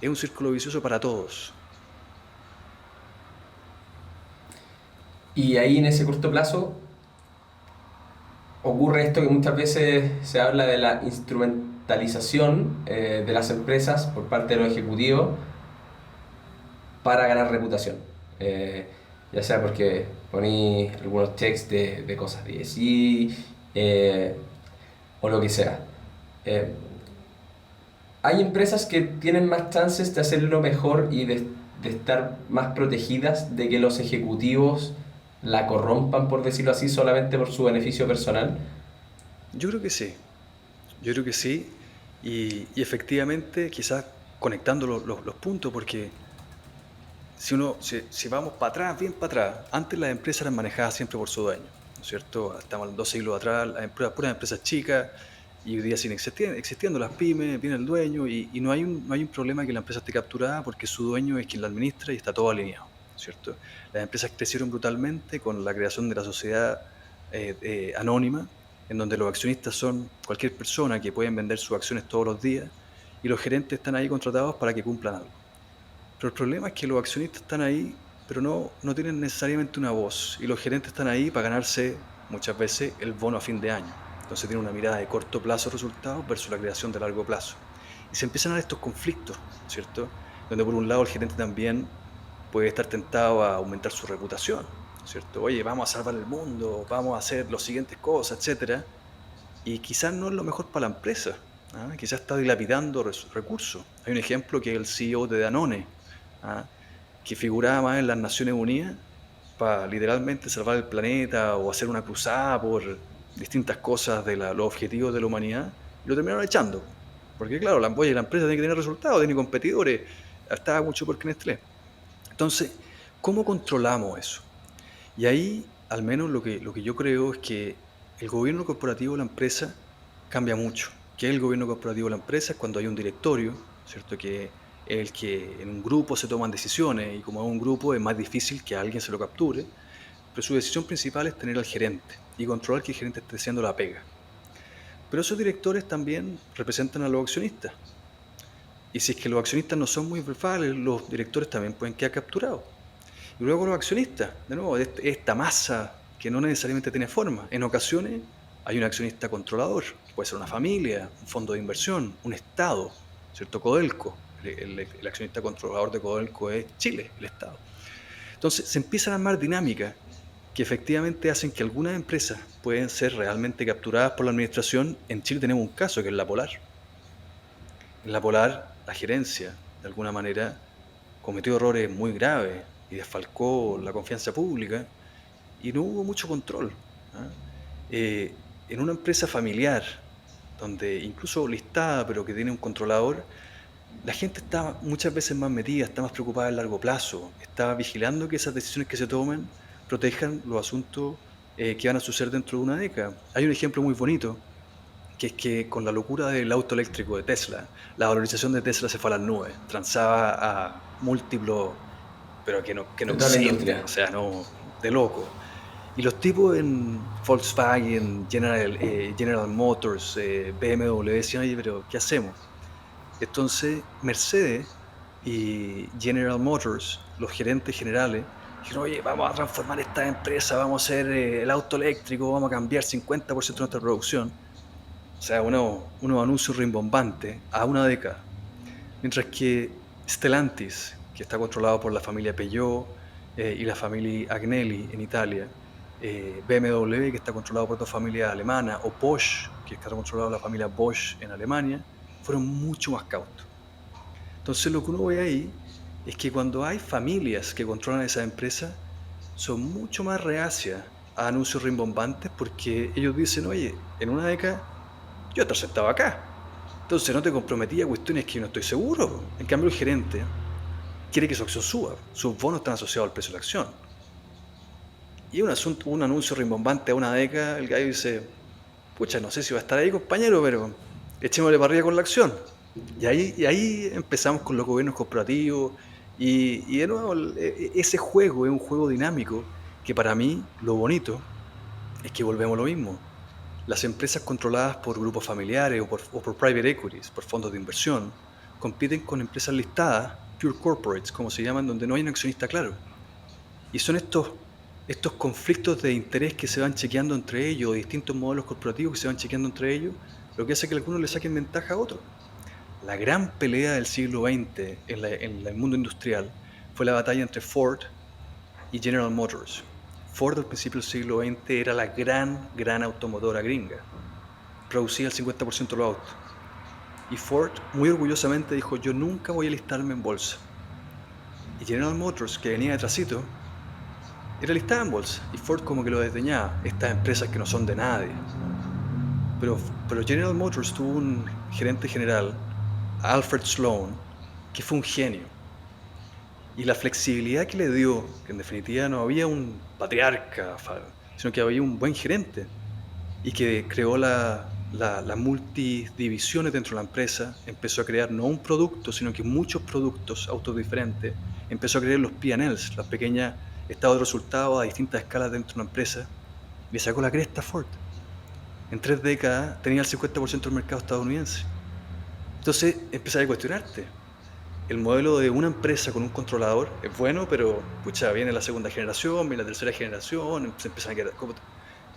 es un círculo vicioso para todos. Y ahí en ese corto plazo ocurre esto que muchas veces se habla de la instrumentalización de las empresas por parte de los ejecutivos para ganar reputación. Ya sea porque poní algunos checks de cosas de ESG o lo que sea. Eh, Hay empresas que tienen más chances de hacerlo mejor y de estar más protegidas de que los ejecutivos la corrompan, por decirlo así, solamente por su beneficio personal. Yo creo que sí, yo creo que sí. Y efectivamente, quizás conectando los puntos, porque si vamos para atrás, bien para atrás, antes las empresas eran manejadas siempre por su dueño, ¿no es cierto? Estamos 2 siglos atrás, puras empresas chicas, y hoy día siguen existiendo las pymes, viene el dueño, y no hay un problema que la empresa esté capturada porque su dueño es quien la administra y está todo alineado, ¿no es cierto? Las empresas crecieron brutalmente con la creación de la sociedad anónima, en donde los accionistas son cualquier persona que pueden vender sus acciones todos los días, y los gerentes están ahí contratados para que cumplan algo. Pero el problema es que los accionistas están ahí, pero no tienen necesariamente una voz. Y los gerentes están ahí para ganarse muchas veces el bono a fin de año. Entonces tienen una mirada de corto plazo resultados versus la creación de largo plazo. Y se empiezan a dar estos conflictos, ¿cierto? Donde por un lado el gerente también puede estar tentado a aumentar su reputación, ¿cierto? Oye, vamos a salvar el mundo, vamos a hacer las siguientes cosas, etcétera. Y quizás no es lo mejor para la empresa. ¿Ah? Quizás está dilapidando recursos. Hay un ejemplo que es el CEO de Danone, ¿ah? Que figuraba más en las Naciones Unidas para literalmente salvar el planeta o hacer una cruzada por distintas cosas de los objetivos de la humanidad, y lo terminaron echando. Porque claro, oye, la empresa tiene que tener resultados, tiene competidores, estaba mucho peor que Nestlé. Entonces, ¿cómo controlamos eso? Y ahí, al menos lo que yo creo es que el gobierno corporativo de la empresa cambia mucho. ¿Qué es el gobierno corporativo de la empresa? Es cuando hay un directorio, ¿cierto? Que es el que en un grupo se toman decisiones, y como es un grupo es más difícil que alguien se lo capture, pero su decisión principal es tener al gerente y controlar que el gerente esté haciendo la pega. Pero esos directores también representan a los accionistas. Y si es que los accionistas no son muy verbales, los directores también pueden quedar capturados. Y luego los accionistas, de nuevo, esta masa que no necesariamente tiene forma. En ocasiones hay un accionista controlador, que puede ser una familia, un fondo de inversión, un Estado, ¿cierto? Codelco, el accionista controlador de Codelco es Chile, el Estado. Entonces se empiezan a armar dinámicas que efectivamente hacen que algunas empresas pueden ser realmente capturadas por la administración. En Chile tenemos un caso que es la Polar. En la Polar, la gerencia, de alguna manera, cometió errores muy graves y desfalcó la confianza pública, y no hubo mucho control. ¿Ah? En una empresa familiar, donde incluso listada, pero que tiene un controlador, la gente está muchas veces más metida, está más preocupada a largo plazo, está vigilando que esas decisiones que se tomen protejan los asuntos que van a suceder dentro de una década. Hay un ejemplo muy bonito, que es que con la locura del auto eléctrico de Tesla, la valorización de Tesla se fue a las nubes, transaba a múltiplos, pero que no De toda la existen, o industria. sea, no, de loco. Y los tipos en Volkswagen, General Motors, BMW decían, oye, pero ¿qué hacemos? Entonces, Mercedes y General Motors, los gerentes generales, dijeron, oye, vamos a transformar esta empresa, vamos a hacer el auto eléctrico, vamos a cambiar 50% de nuestra producción. O sea, unos anuncios rimbombantes a una década. Mientras que Stellantis, que está controlado por la familia Peugeot y la familia Agnelli en Italia, BMW, que está controlado por otra familia alemana, o Bosch, que está controlado por la familia Bosch en Alemania, fueron mucho más cautos. Entonces lo que uno ve ahí es que cuando hay familias que controlan esas empresas, son mucho más reacias a anuncios rimbombantes, porque ellos dicen, oye, en una década yo estar sentado acá. Entonces no te comprometí a cuestiones que yo no estoy seguro. En cambio, el gerente quiere que su acción suba. Sus bonos están asociados al precio de la acción. Y un anuncio rimbombante a una década, el gallo dice, pucha, no sé si va a estar ahí, compañero, pero echémosle para arriba con la acción. Y ahí empezamos con los gobiernos corporativos. Y de nuevo, ese juego es un juego dinámico que para mí lo bonito es que volvemos a lo mismo. Las empresas controladas por grupos familiares o por private equities, por fondos de inversión, compiten con empresas listadas, pure corporates, como se llaman, donde no hay un accionista claro. Y son estos conflictos de interés que se van chequeando entre ellos, distintos modelos corporativos que se van chequeando entre ellos, lo que hace que algunos le saquen ventaja a otros. La gran pelea del siglo XX en el mundo industrial fue la batalla entre Ford y General Motors. Ford al principio del siglo XX era la gran automotora gringa. Producía el 50% de los autos. Y Ford muy orgullosamente dijo, yo nunca voy a listarme en bolsa. Y General Motors, que venía detrásito, era listada en bolsa. Y Ford como que lo desdeñaba. Estas empresas que no son de nadie. Pero, pero General Motors tuvo un gerente general, Alfred Sloan, que fue un genio. Y la flexibilidad que le dio, que en definitiva no había un patriarca, sino que había un buen gerente, y que creó las multidivisiones dentro de la empresa, empezó a crear no un producto, sino que muchos productos, autos diferentes, empezó a crear los P&Ls, las pequeñas estados de resultados a distintas escalas dentro de una empresa, y le sacó la cresta a Ford. En 3 décadas tenía el 50% del mercado estadounidense. Entonces empezás a cuestionarte. El modelo de una empresa con un controlador es bueno, pero pucha, viene la segunda generación, viene la tercera generación, se empiezan a quedar,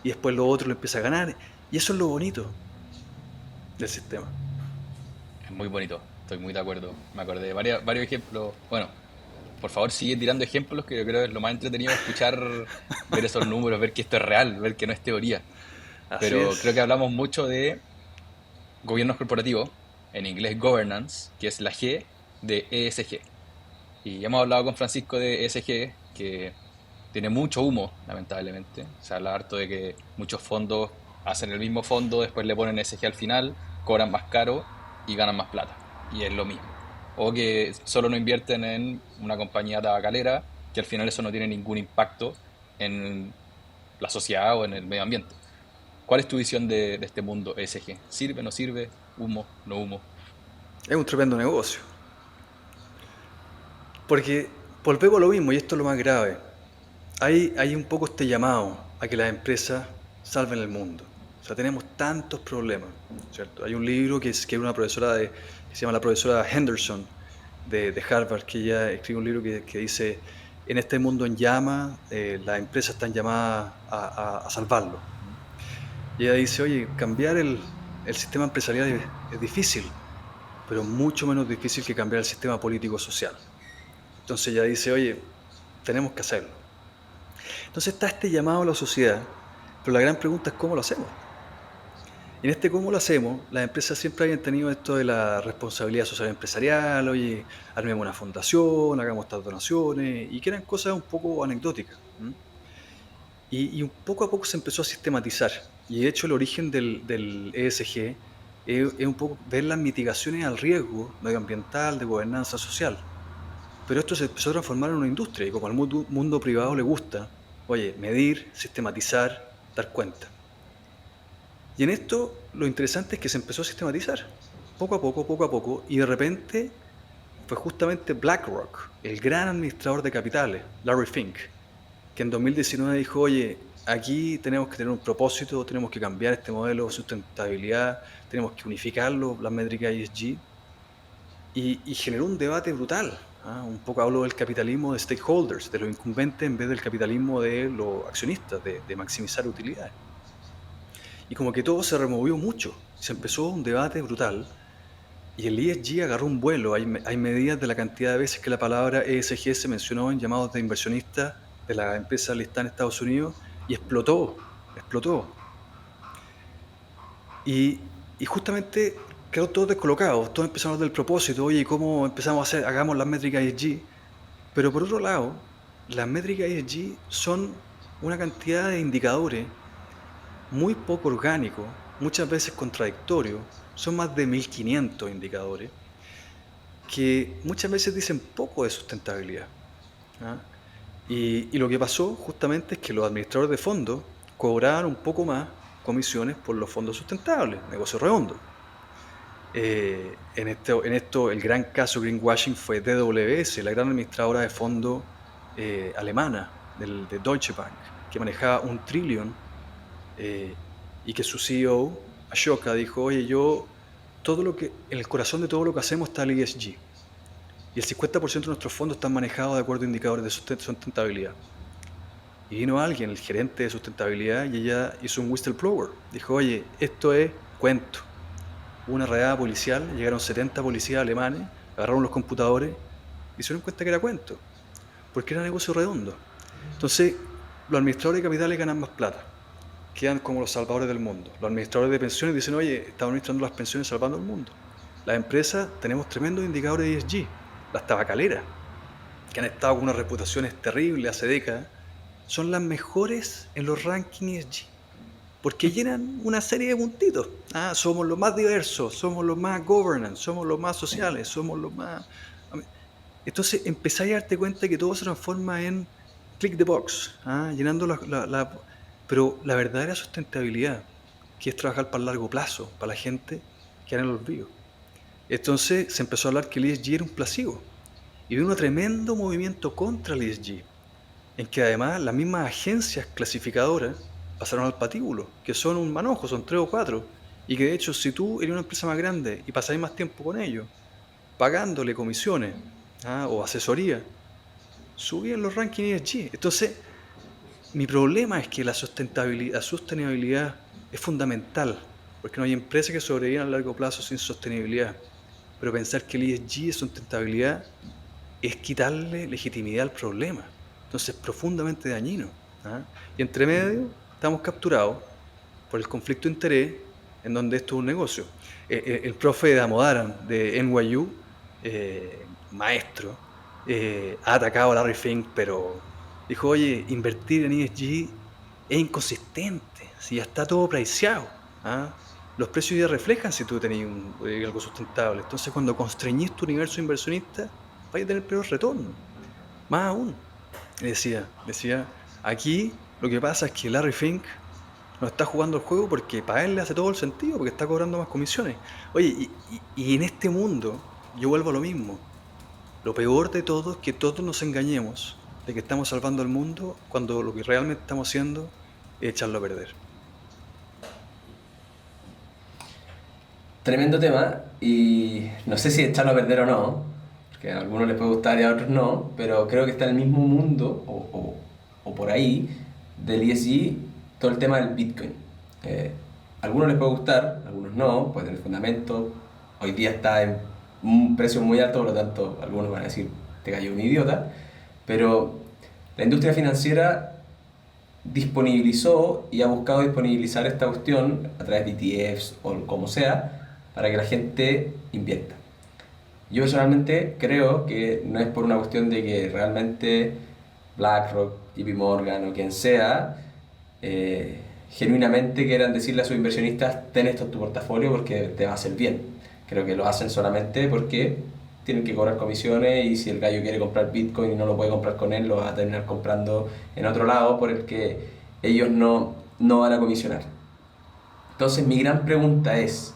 y después lo otro lo empieza a ganar. Y eso es lo bonito del sistema. Es muy bonito, estoy muy de acuerdo. Me acordé de varios ejemplos. Bueno, por favor sigue tirando ejemplos, que yo creo que es lo más entretenido escuchar, ver esos números, ver que esto es real, ver que no es teoría. Así Pero creo es. que hablamos mucho de gobiernos corporativos, en inglés governance, que es la G de ESG. Y hemos hablado con Francisco de ESG, que tiene mucho humo, lamentablemente. Se habla harto de que muchos fondos hacen el mismo fondo, después le ponen ESG al final, cobran más caro y ganan más plata. Y es lo mismo. O que solo no invierten en una compañía tabacalera, que al final eso no tiene ningún impacto en la sociedad o en el medio ambiente. ¿Cuál es tu visión de este mundo ESG? ¿Sirve, no sirve? ¿Humo, no humo? Es un tremendo negocio. Porque volvemos a lo mismo, y esto es lo más grave. Hay un poco este llamado a que las empresas salven el mundo. O sea, tenemos tantos problemas, ¿cierto? Hay un libro que es una profesora que se llama la profesora Henderson de Harvard, que ella escribe un libro que dice, en este mundo en llamas, las empresas están llamadas a salvarlo. Y ella dice, oye, cambiar el sistema empresarial es difícil, pero mucho menos difícil que cambiar el sistema político-social. Entonces ella dice, oye, tenemos que hacerlo. Entonces está este llamado a la sociedad, pero la gran pregunta es cómo lo hacemos. Y en este cómo lo hacemos, las empresas siempre habían tenido esto de la responsabilidad social empresarial, oye, armemos una fundación, hagamos estas donaciones, y que eran cosas un poco anecdóticas. Y un poco a poco se empezó a sistematizar. Y de hecho el origen del ESG es un poco ver las mitigaciones al riesgo medioambiental, de gobernanza social. Pero esto se empezó a transformar en una industria y como al mundo privado le gusta, oye, medir, sistematizar, dar cuenta. Y en esto lo interesante es que se empezó a sistematizar, poco a poco, y de repente fue justamente BlackRock, el gran administrador de capitales, Larry Fink, que en 2019 dijo, oye, aquí tenemos que tener un propósito, tenemos que cambiar este modelo de sustentabilidad, tenemos que unificarlo, las métricas ESG, y generó un debate brutal. Un poco hablo del capitalismo de stakeholders, de los incumbentes en vez del capitalismo de los accionistas, de maximizar utilidades. Y como que todo se removió mucho, se empezó un debate brutal y el ESG agarró un vuelo. Hay medidas de la cantidad de veces que la palabra ESG se mencionó en llamados de inversionistas de la empresa listada en Estados Unidos y explotó. Y justamente quedó todo descolocado, todos empezaron a hablar del propósito, oye, ¿cómo empezamos a hacer? Hagamos las métricas ESG. Pero por otro lado, las métricas ESG son una cantidad de indicadores muy poco orgánicos, muchas veces contradictorios, son más de 1500 indicadores, que muchas veces dicen poco de sustentabilidad. ¿Ah? Y lo que pasó justamente es que los administradores de fondos cobraban un poco más comisiones por los fondos sustentables, negocio redondo. En esto, el gran caso greenwashing fue DWS, la gran administradora de fondos alemana, de Deutsche Bank, que manejaba 1 trillón, y que su CEO, Ashoka, dijo, oye, en el corazón de todo lo que hacemos está el ESG. Y el 50% de nuestros fondos están manejados de acuerdo a indicadores de sustentabilidad. Y vino alguien, el gerente de sustentabilidad, y ella hizo un whistleblower. Dijo, oye, esto es cuento. Hubo una redada policial, llegaron 70 policías alemanes, agarraron los computadores y se dieron cuenta que era cuento, porque era negocio redondo. Entonces, los administradores de capitales ganan más plata, quedan como los salvadores del mundo. Los administradores de pensiones dicen, oye, estamos administrando las pensiones salvando el mundo. Las empresas tenemos tremendos indicadores de ESG. Las tabacaleras, que han estado con unas reputaciones terribles hace décadas, son las mejores en los rankings ESG, porque llenan una serie de puntitos. Somos los más diversos, somos los más governance, somos los más sociales, somos los más... Entonces empezáis a darte cuenta que todo se transforma en click the box, llenando Pero la verdadera sustentabilidad, que es trabajar para el largo plazo, para la gente, queda en el olvido. Entonces se empezó a hablar que el ESG era un placebo, y hubo un tremendo movimiento contra el ESG, en que además las mismas agencias clasificadoras pasaron al patíbulo, que son un manojo, son 3 o 4, y que de hecho si tú eres una empresa más grande y pasáis más tiempo con ellos, pagándole comisiones o asesoría, subían los rankings ESG. Entonces, mi problema es que la sostenibilidad es fundamental, porque no hay empresas que sobrevivan a largo plazo sin sostenibilidad. Pero pensar que el ESG es sustentabilidad es quitarle legitimidad al problema. Entonces es profundamente dañino. Y entre medio estamos capturados por el conflicto de interés, en donde esto es un negocio. El profe Damodaran de NYU, maestro, ha atacado a Larry Fink, pero dijo, oye, invertir en ESG es inconsistente, si ya está todo priceado. Los precios ya reflejan si tú tenés algo sustentable. Entonces cuando constreñís tu universo inversionista, vais a tener peor retorno. Más aún, decía, aquí lo que pasa es que Larry Fink no está jugando el juego porque para él le hace todo el sentido, porque está cobrando más comisiones. Oye, y en este mundo, yo vuelvo a lo mismo. Lo peor de todo es que todos nos engañemos de que estamos salvando al mundo cuando lo que realmente estamos haciendo es echarlo a perder. Tremendo tema, y no sé si echarlo a perder o no, porque a algunos les puede gustar y a otros no, pero creo que está en el mismo mundo, o por ahí, del ESG, todo el tema del Bitcoin. A algunos les puede gustar, a algunos no, puede tener fundamento, hoy día está en un precio muy alto, por lo tanto algunos van a decir, te cayó un idiota, pero la industria financiera disponibilizó y ha buscado disponibilizar esta cuestión a través de ETFs o como sea, para que la gente invierta. Yo personalmente creo que no es por una cuestión de que realmente BlackRock, JP Morgan o quien sea, genuinamente quieran decirle a sus inversionistas, ten esto en tu portafolio porque te va a hacer bien. Creo que lo hacen solamente porque tienen que cobrar comisiones, y si el gallo quiere comprar Bitcoin y no lo puede comprar con él, lo va a terminar comprando en otro lado por el que ellos no van a comisionar. Entonces mi gran pregunta es,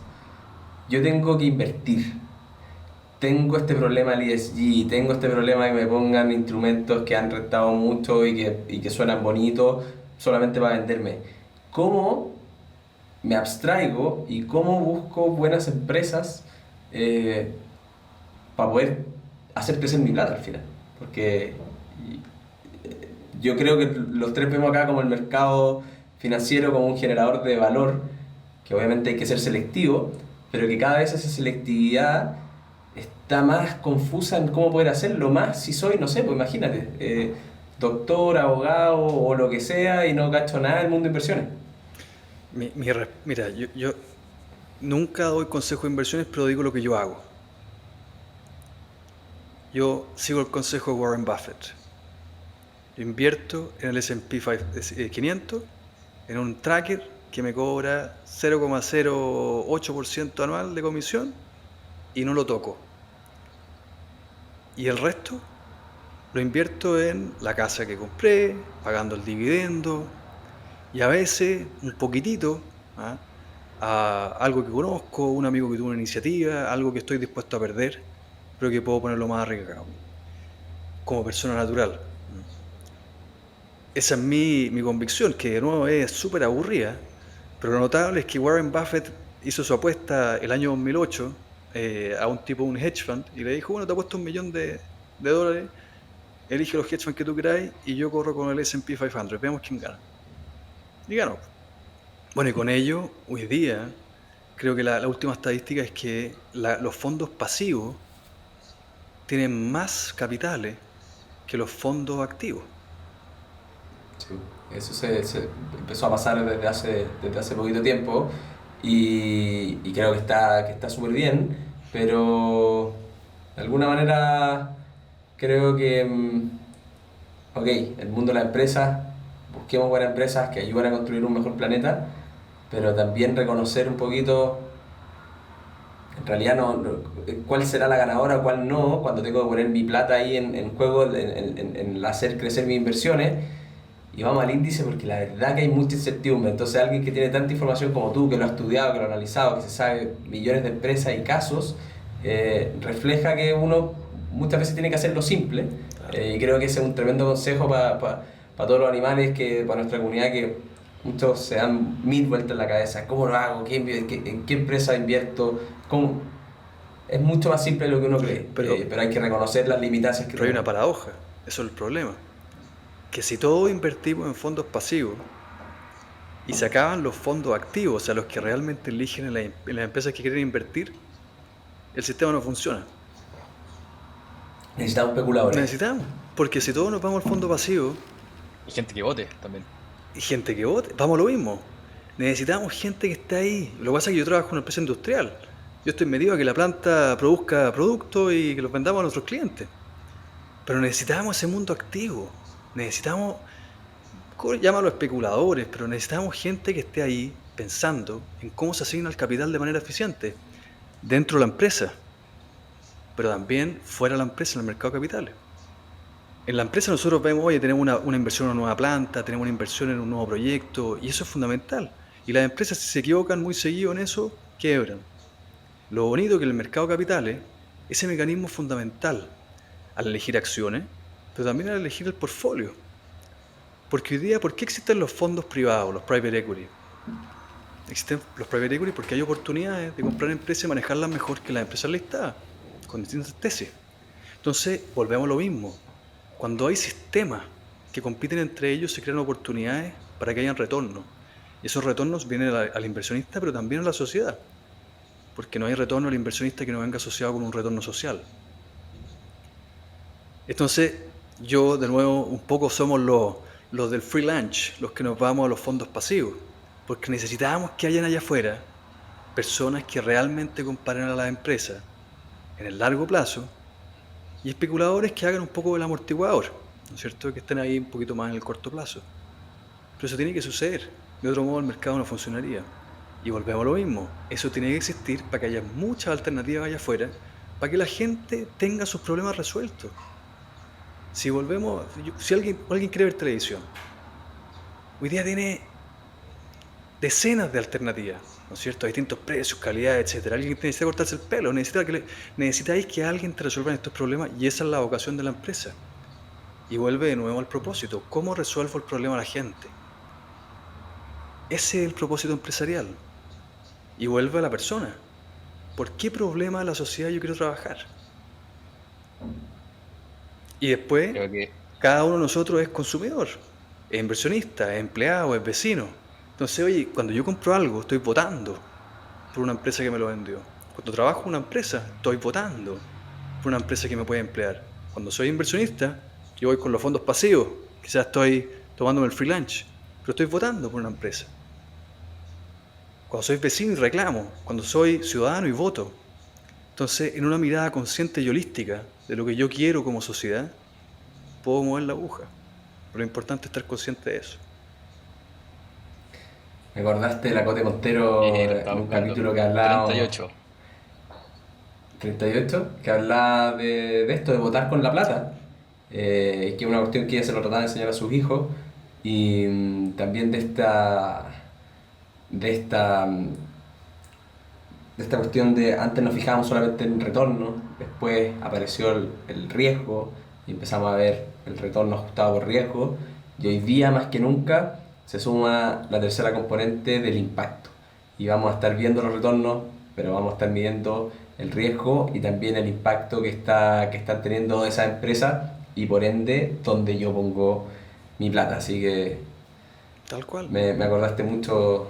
yo tengo que invertir, tengo este problema del ESG, tengo este problema de que me pongan instrumentos que han rentado mucho y que suenan bonitos solamente para venderme. ¿Cómo me abstraigo y cómo busco buenas empresas para poder hacer crecer mi plata al final? Porque yo creo que los tres vemos acá como el mercado financiero como un generador de valor, que obviamente hay que ser selectivo, pero que cada vez esa selectividad está más confusa en cómo poder hacerlo, más si soy, no sé, pues imagínate, doctor, abogado o lo que sea y no cacho nada del mundo de inversiones. Mira, yo nunca doy consejo de inversiones, pero digo lo que yo hago. Yo sigo el consejo de Warren Buffett. Yo invierto en el S&P 500, en un tracker que me cobra 0,08% anual de comisión y no lo toco. Y el resto lo invierto en la casa que compré, pagando el dividendo, y a veces un poquitito a algo que conozco, un amigo que tuvo una iniciativa, algo que estoy dispuesto a perder, pero que puedo ponerlo más arriesgado, como persona natural. esa es mi convicción, que de nuevo es súper aburrida, pero lo notable es que Warren Buffett hizo su apuesta el año 2008 a un tipo, un hedge fund, y le dijo, bueno, te apuesto $1 millón, elige los hedge funds que tú queráis y yo corro con el S&P 500, veamos quién gana. Y ganó. Bueno, y con ello, hoy día, creo que la última estadística es que los fondos pasivos tienen más capitales que los fondos activos. Sí, eso se empezó a pasar desde hace poquito tiempo y creo que está súper bien, pero de alguna manera creo que, ok, el mundo de las empresas, busquemos buenas empresas que ayuden a construir un mejor planeta, pero también reconocer un poquito, en realidad, cuál será la ganadora, cuál no, cuando tengo que poner mi plata ahí en juego, en hacer crecer mis inversiones y vamos al índice porque la verdad que hay mucha incertidumbre. Entonces alguien que tiene tanta información como tú, que lo ha estudiado, que lo ha analizado, que se sabe millones de empresas y casos, refleja que uno muchas veces tiene que hacerlo simple. Claro. Y creo que ese es un tremendo consejo para todos los animales, para nuestra comunidad, que muchos se dan mil vueltas en la cabeza. ¿Cómo lo hago? ¿En qué empresa invierto? ¿Cómo? Es mucho más simple de lo que uno cree, Pero, pero hay que reconocer las limitaciones que pero hay una tenemos. paradoja, eso es el problema. Que si todos invertimos en fondos pasivos y se acaban los fondos activos, o sea, los que realmente eligen en las empresas que quieren invertir, el sistema no funciona. Necesitamos especuladores. Necesitamos, porque si todos nos vamos al fondo pasivo Y gente que vote también. y gente que vote, vamos a lo mismo. Necesitamos gente que esté ahí. Lo que pasa es que yo trabajo en una empresa industrial. Yo estoy metido a que la planta produzca productos y que los vendamos a nuestros clientes. Pero necesitamos ese mundo activo. Necesitamos, llámalo especuladores, pero necesitamos gente que esté ahí pensando en cómo se asigna el capital de manera eficiente dentro de la empresa, pero también fuera de la empresa, en el mercado de capitales. En la empresa nosotros vemos, oye, tenemos una inversión en una nueva planta, tenemos una inversión en un nuevo proyecto, y eso es fundamental. Y las empresas, si se equivocan muy seguido en eso, quiebran. Lo bonito que en el mercado de capitales, ese mecanismo es fundamental al elegir acciones, pero también al elegir el portfolio. Porque hoy día, ¿por qué existen los fondos privados, los private equity? Existen los private equity porque hay oportunidades de comprar empresas y manejarlas mejor que las empresas listadas, con distintas tesis. Entonces, volvemos a lo mismo. Cuando hay sistemas que compiten entre ellos, se crean oportunidades para que hayan retornos. Y esos retornos vienen al inversionista, pero también a la sociedad. Porque no hay retorno al inversionista que no venga asociado con un retorno social. Entonces, yo, de nuevo, un poco somos los del free lunch, los que nos vamos a los fondos pasivos. Porque necesitamos que hayan allá afuera personas que realmente comparen a las empresas en el largo plazo y especuladores que hagan un poco del amortiguador, ¿no es cierto? Que estén ahí un poquito más en el corto plazo. Pero eso tiene que suceder, de otro modo el mercado no funcionaría. Y volvemos a lo mismo, eso tiene que existir para que haya muchas alternativas allá afuera, para que la gente tenga sus problemas resueltos. Si volvemos, si alguien quiere ver televisión, hoy día tiene decenas de alternativas, ¿no es cierto? Distintos precios, calidades, etc. Alguien que necesita cortarse el pelo, necesitáis que alguien te resuelva estos problemas y esa es la vocación de la empresa. Y vuelve de nuevo al propósito, ¿cómo resuelvo el problema a la gente? Ese es el propósito empresarial. Y vuelve a la persona. ¿Por qué problema de la sociedad yo quiero trabajar? Y después, Creo que cada uno de nosotros es consumidor, es inversionista, es empleado, es vecino. Entonces, oye, cuando yo compro algo, estoy votando por una empresa que me lo vendió. Cuando trabajo en una empresa, estoy votando por una empresa que me puede emplear. Cuando soy inversionista, yo voy con los fondos pasivos, quizás estoy tomándome el free lunch, pero estoy votando por una empresa. Cuando soy vecino y reclamo, cuando soy ciudadano y voto. Entonces, en una mirada consciente y holística de lo que yo quiero como sociedad, puedo mover la aguja. Pero lo importante es estar consciente de eso. Me acordaste de la Cote lo Montero estaba en un buscando. capítulo que treinta y hablábamos, ocho 38, que hablaba de esto, de votar con la plata, que es una cuestión que ella se lo trataba de enseñar a sus hijos, y también de esta, mm, de esta cuestión de antes nos fijábamos solamente en el retorno, después apareció el riesgo y empezamos a ver el retorno ajustado por riesgo, Y hoy día, más que nunca, se suma la tercera componente del impacto. Y vamos a estar viendo los retornos, pero vamos a estar midiendo el riesgo y también el impacto que están teniendo esas empresas y por ende donde yo pongo mi plata. Así que Tal cual. me acordaste mucho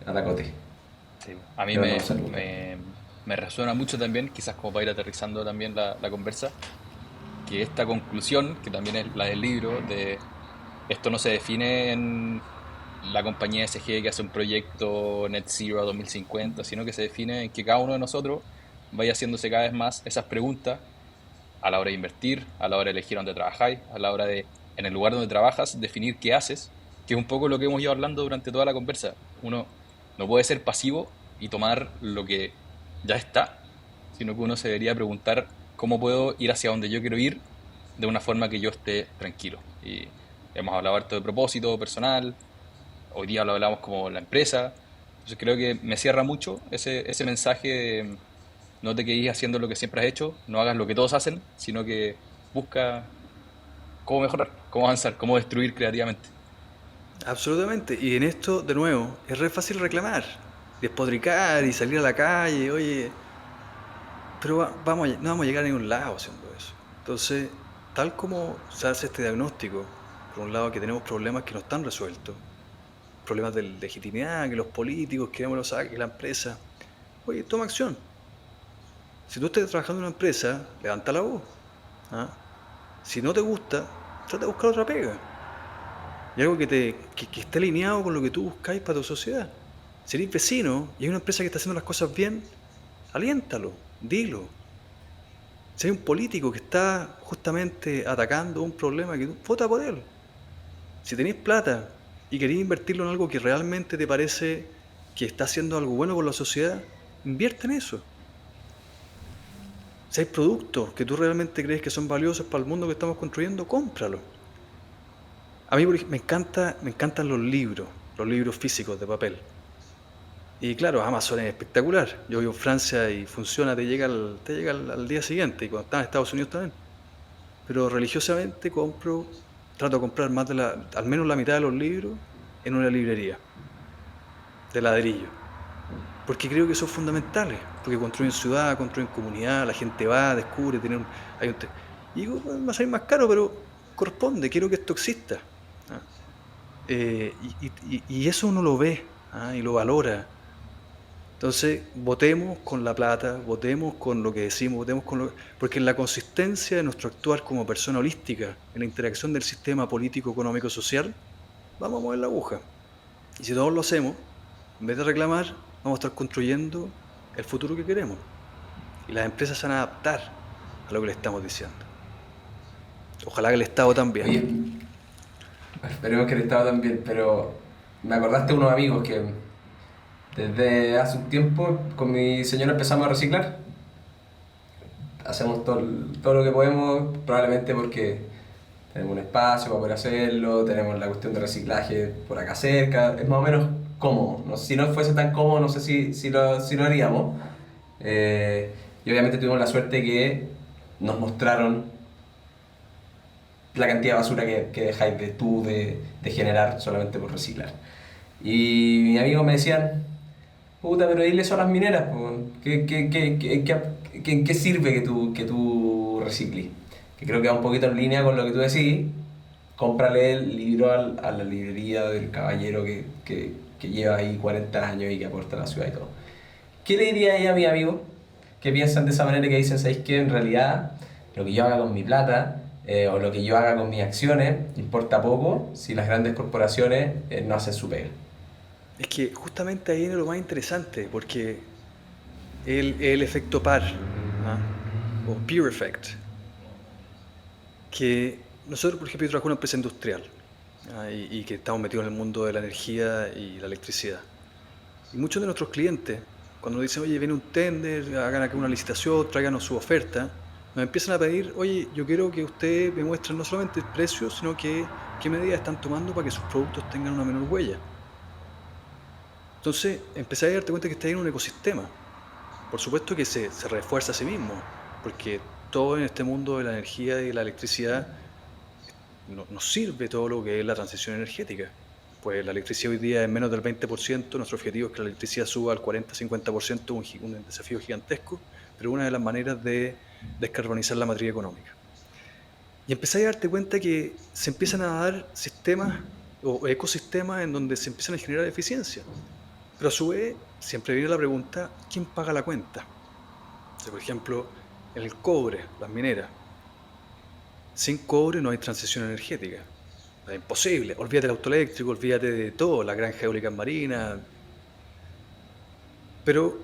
a la Cote. Sí. A mí Qué bueno saludo. me resuena mucho también, quizás como para ir aterrizando también la conversa, que esta conclusión, que también es la del libro, de esto no se define en la compañía SG que hace un proyecto Net Zero a 2050, sino que se define en que cada uno de nosotros vaya haciéndose cada vez más esas preguntas a la hora de invertir, a la hora de elegir dónde trabajáis, a la hora de, en el lugar donde trabajas, definir qué haces, que es un poco lo que hemos ido hablando durante toda la conversa. Uno no puede ser pasivo y tomar lo que ya está, sino que uno se debería preguntar cómo puedo ir hacia donde yo quiero ir de una forma que yo esté tranquilo. Y hemos hablado harto de propósito personal, hoy día lo hablamos como la empresa, entonces creo que me cierra mucho ese mensaje de no te quedes haciendo lo que siempre has hecho, no hagas lo que todos hacen, sino que busca cómo mejorar, cómo avanzar, cómo destruir creativamente. Absolutamente. Y en esto, de nuevo, es re fácil reclamar, despotricar y salir a la calle, oye, pero no vamos a llegar a ningún lado haciendo eso. Entonces, tal como se hace este diagnóstico, por un lado que tenemos problemas que no están resueltos, problemas de legitimidad, que los políticos queremos lo saque, que la empresa, oye, toma acción. Si tú estás trabajando en una empresa, levanta la voz. ¿Ah? Si no te gusta, trata de buscar otra pega. Y algo que esté alineado con lo que tú buscáis para tu sociedad. Si eres vecino y hay una empresa que está haciendo las cosas bien, aliéntalo, dilo. Si hay un político que está justamente atacando un problema, que vota por él. Si tenéis plata y queréis invertirlo en algo que realmente te parece que está haciendo algo bueno por la sociedad, invierte en eso. Si hay productos que tú realmente crees que son valiosos para el mundo que estamos construyendo, cómpralo. A mí me encantan los libros físicos de papel. Y claro, Amazon es espectacular. Yo vivo en Francia y funciona, te llega al día siguiente, y cuando estás en Estados Unidos también. Pero religiosamente trato de comprar al menos la mitad de los libros en una librería de ladrillo. Porque creo que son fundamentales, porque construyen ciudad, construyen comunidad, la gente va, descubre, hay y digo, "Bueno, va a salir más caro, pero corresponde, quiero que esto exista". ¿Ah? Y eso uno lo ve, ¿ah? Y lo valora. Entonces, votemos con la plata, votemos con lo que decimos, porque en la consistencia de nuestro actuar como persona holística, en la interacción del sistema político, económico, social, vamos a mover la aguja. Y si todos lo hacemos, en vez de reclamar, vamos a estar construyendo el futuro que queremos. Y las empresas se van a adaptar a lo que le estamos diciendo. Ojalá que el Estado también. Oye, esperemos que el Estado también, pero me acordaste de unos amigos que desde hace un tiempo con mi señora empezamos a reciclar. Hacemos todo lo que podemos, probablemente porque tenemos un espacio para poder hacerlo, tenemos la cuestión de reciclaje por acá cerca, es más o menos cómodo. No, si no fuese tan cómodo, no sé si lo haríamos. Y obviamente tuvimos la suerte que nos mostraron la cantidad de basura que dejáis de generar solamente por reciclar. Y mis amigos me decían, puta, pero dile eso a las mineras, po. ¿En qué sirve que tú recicles? Que creo que va un poquito en línea con lo que tú decís. Cómprale el libro a la librería del caballero que lleva ahí 40 años y que aporta a la ciudad y todo. ¿Qué le diría ella a mi amigo que piensan de esa manera, que dicen, ¿sabéis qué? En realidad, lo que yo haga con mi plata o lo que yo haga con mis acciones importa poco si las grandes corporaciones no hacen su pega? Es que justamente ahí viene lo más interesante, porque el efecto par, ¿ah? O peer effect, que nosotros, por ejemplo, yo trabajo en una empresa industrial, ¿ah? Y que estamos metidos en el mundo de la energía y la electricidad. Y muchos de nuestros clientes, cuando nos dicen, oye, viene un tender, hagan acá una licitación, tráiganos su oferta, nos empiezan a pedir, oye, yo quiero que ustedes me muestren no solamente el precio, sino que qué medidas están tomando para que sus productos tengan una menor huella. Entonces, empecé a darte cuenta que está ahí en un ecosistema. Por supuesto que se refuerza a sí mismo, porque todo en este mundo de la energía y la electricidad nos sirve todo lo que es la transición energética. Pues la electricidad hoy día es menos del 20%, nuestro objetivo es que la electricidad suba al 40-50%, un desafío gigantesco, pero una de las maneras de descarbonizar la matriz económica. Y empezáis a darte cuenta que se empiezan a dar sistemas o ecosistemas en donde se empiezan a generar eficiencia. Pero a su vez, siempre viene la pregunta, ¿quién paga la cuenta? O sea, por ejemplo, en el cobre, las mineras. Sin cobre no hay transición energética. Es imposible. Olvídate del auto eléctrico, olvídate de todo, la granja eólica marina. Pero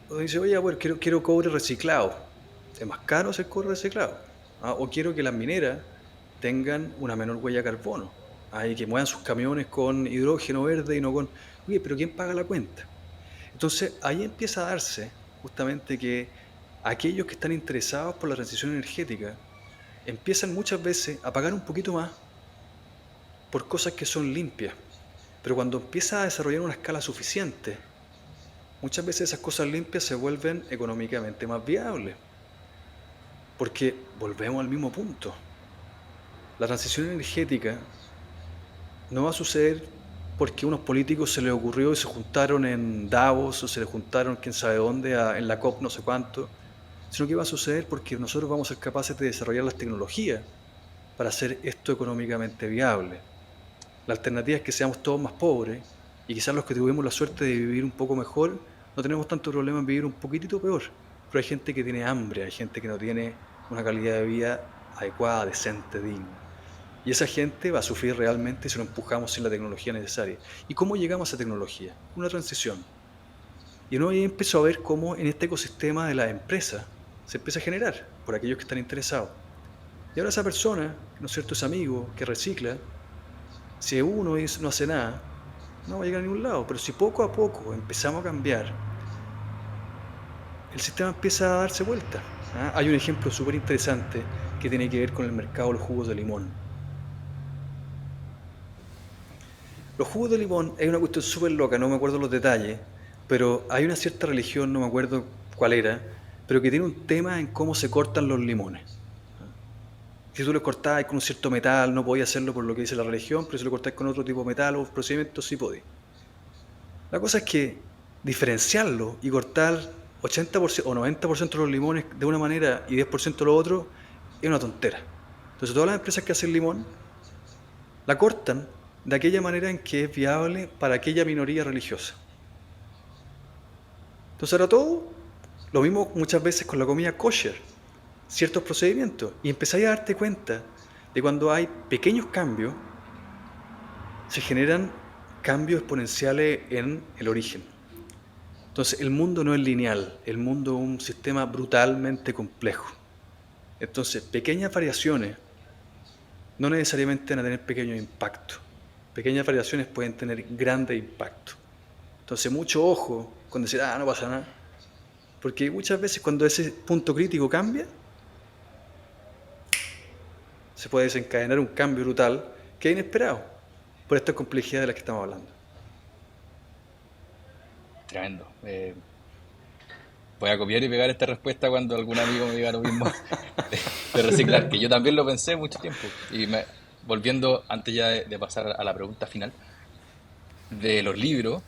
uno dice, oye, bueno, quiero cobre reciclado. Es más caro hacer cobre reciclado. O quiero que las mineras tengan una menor huella de carbono. Y que muevan sus camiones con hidrógeno verde y no con... Oye, pero ¿quién paga la cuenta? Entonces ahí empieza a darse justamente que aquellos que están interesados por la transición energética empiezan muchas veces a pagar un poquito más por cosas que son limpias. Pero cuando empieza a desarrollar una escala suficiente, muchas veces esas cosas limpias se vuelven económicamente más viables. Porque volvemos al mismo punto. La transición energética no va a suceder porque a unos políticos se les ocurrió y se juntaron en Davos o se les juntaron quién sabe dónde en la COP no sé cuánto, sino que va a suceder porque nosotros vamos a ser capaces de desarrollar las tecnologías para hacer esto económicamente viable. La alternativa es que seamos todos más pobres y quizás los que tuvimos la suerte de vivir un poco mejor no tenemos tanto problema en vivir un poquitito peor, pero hay gente que tiene hambre, hay gente que no tiene una calidad de vida adecuada, decente, digna. Y esa gente va a sufrir realmente si lo empujamos sin la tecnología necesaria. ¿Y cómo llegamos a esa tecnología? Una transición. Y uno ahí empezó a ver cómo en este ecosistema de la empresa se empieza a generar por aquellos que están interesados. Y ahora esa persona, ¿no es cierto?, ese amigo que recicla, si uno no hace nada, no va a llegar a ningún lado. Pero si poco a poco empezamos a cambiar, el sistema empieza a darse vuelta. Hay un ejemplo súper interesante que tiene que ver con el mercado de los jugos de limón. Los jugos de limón es una cuestión súper loca, no me acuerdo los detalles, pero hay una cierta religión, no me acuerdo cuál era, pero que tiene un tema en cómo se cortan los limones. Si tú los cortabas con un cierto metal, no podías hacerlo por lo que dice la religión, pero si lo cortabas con otro tipo de metal o procedimientos, sí podías. La cosa es que diferenciarlo y cortar 80% o 90% de los limones de una manera y 10% de lo otro es una tontera. Entonces todas las empresas que hacen limón la cortan de aquella manera en que es viable para aquella minoría religiosa. Entonces ahora todo, lo mismo muchas veces con la comida kosher, ciertos procedimientos, y empezáis a darte cuenta de cuando hay pequeños cambios, se generan cambios exponenciales en el origen. Entonces el mundo no es lineal, el mundo es un sistema brutalmente complejo. Entonces pequeñas variaciones no necesariamente van a tener pequeños impactos. Pequeñas variaciones pueden tener grandes impactos. Entonces mucho ojo con decir, no pasa nada. Porque muchas veces cuando ese punto crítico cambia, se puede desencadenar un cambio brutal que es inesperado por esta complejidad de la que estamos hablando. Tremendo. Voy a copiar y pegar esta respuesta cuando algún amigo me diga lo mismo de reciclar, que yo también lo pensé mucho tiempo. Y volviendo, antes ya de pasar a la pregunta final, de los libros,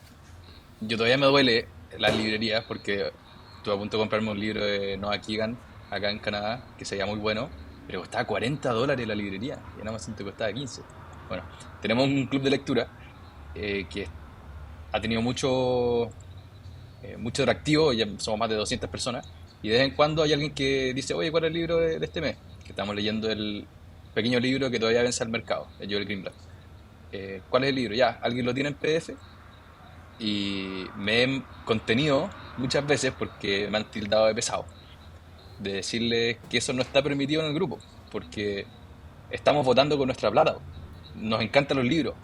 yo todavía me duele las librerías porque estuve a punto de comprarme un libro de Noah Kagan acá en Canadá, que sería muy bueno, pero costaba $40 la librería y en Amazon te costaba 15. Bueno, tenemos un club de lectura que ha tenido mucho atractivo, ya somos más de 200 personas, y de vez en cuando hay alguien que dice, oye, ¿cuál es el libro de este mes? Que estamos leyendo el pequeño libro que todavía vence al mercado, de Joel Greenblatt. ¿Cuál es el libro? Ya, ¿alguien lo tiene en PDF? Y me he contenido muchas veces porque me han tildado de pesado, de decirles que eso no está permitido en el grupo, porque estamos votando con nuestra plata. Nos encantan los libros.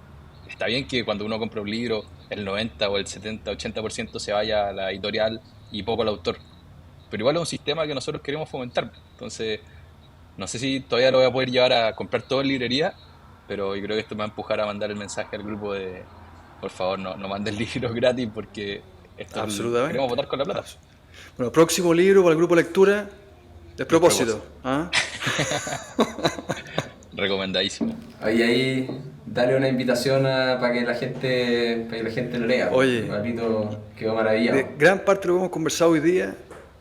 Está bien que cuando uno compra un libro, el 90 o el 70, 80% se vaya a la editorial y poco al autor. Pero igual es un sistema que nosotros queremos fomentar. Entonces, no sé si todavía lo voy a poder llevar a comprar todo en librería, pero yo creo que esto me va a empujar a mandar el mensaje al grupo de, por favor, no manden libros gratis porque queremos Absolutamente. votar con la plata. Bueno, próximo libro para el grupo lectura, despropósito. recomendadísimo. Oye, ahí dale una invitación para que la gente lo lea. Oye, Papito quedó maravillado. gran parte de lo que hemos conversado hoy día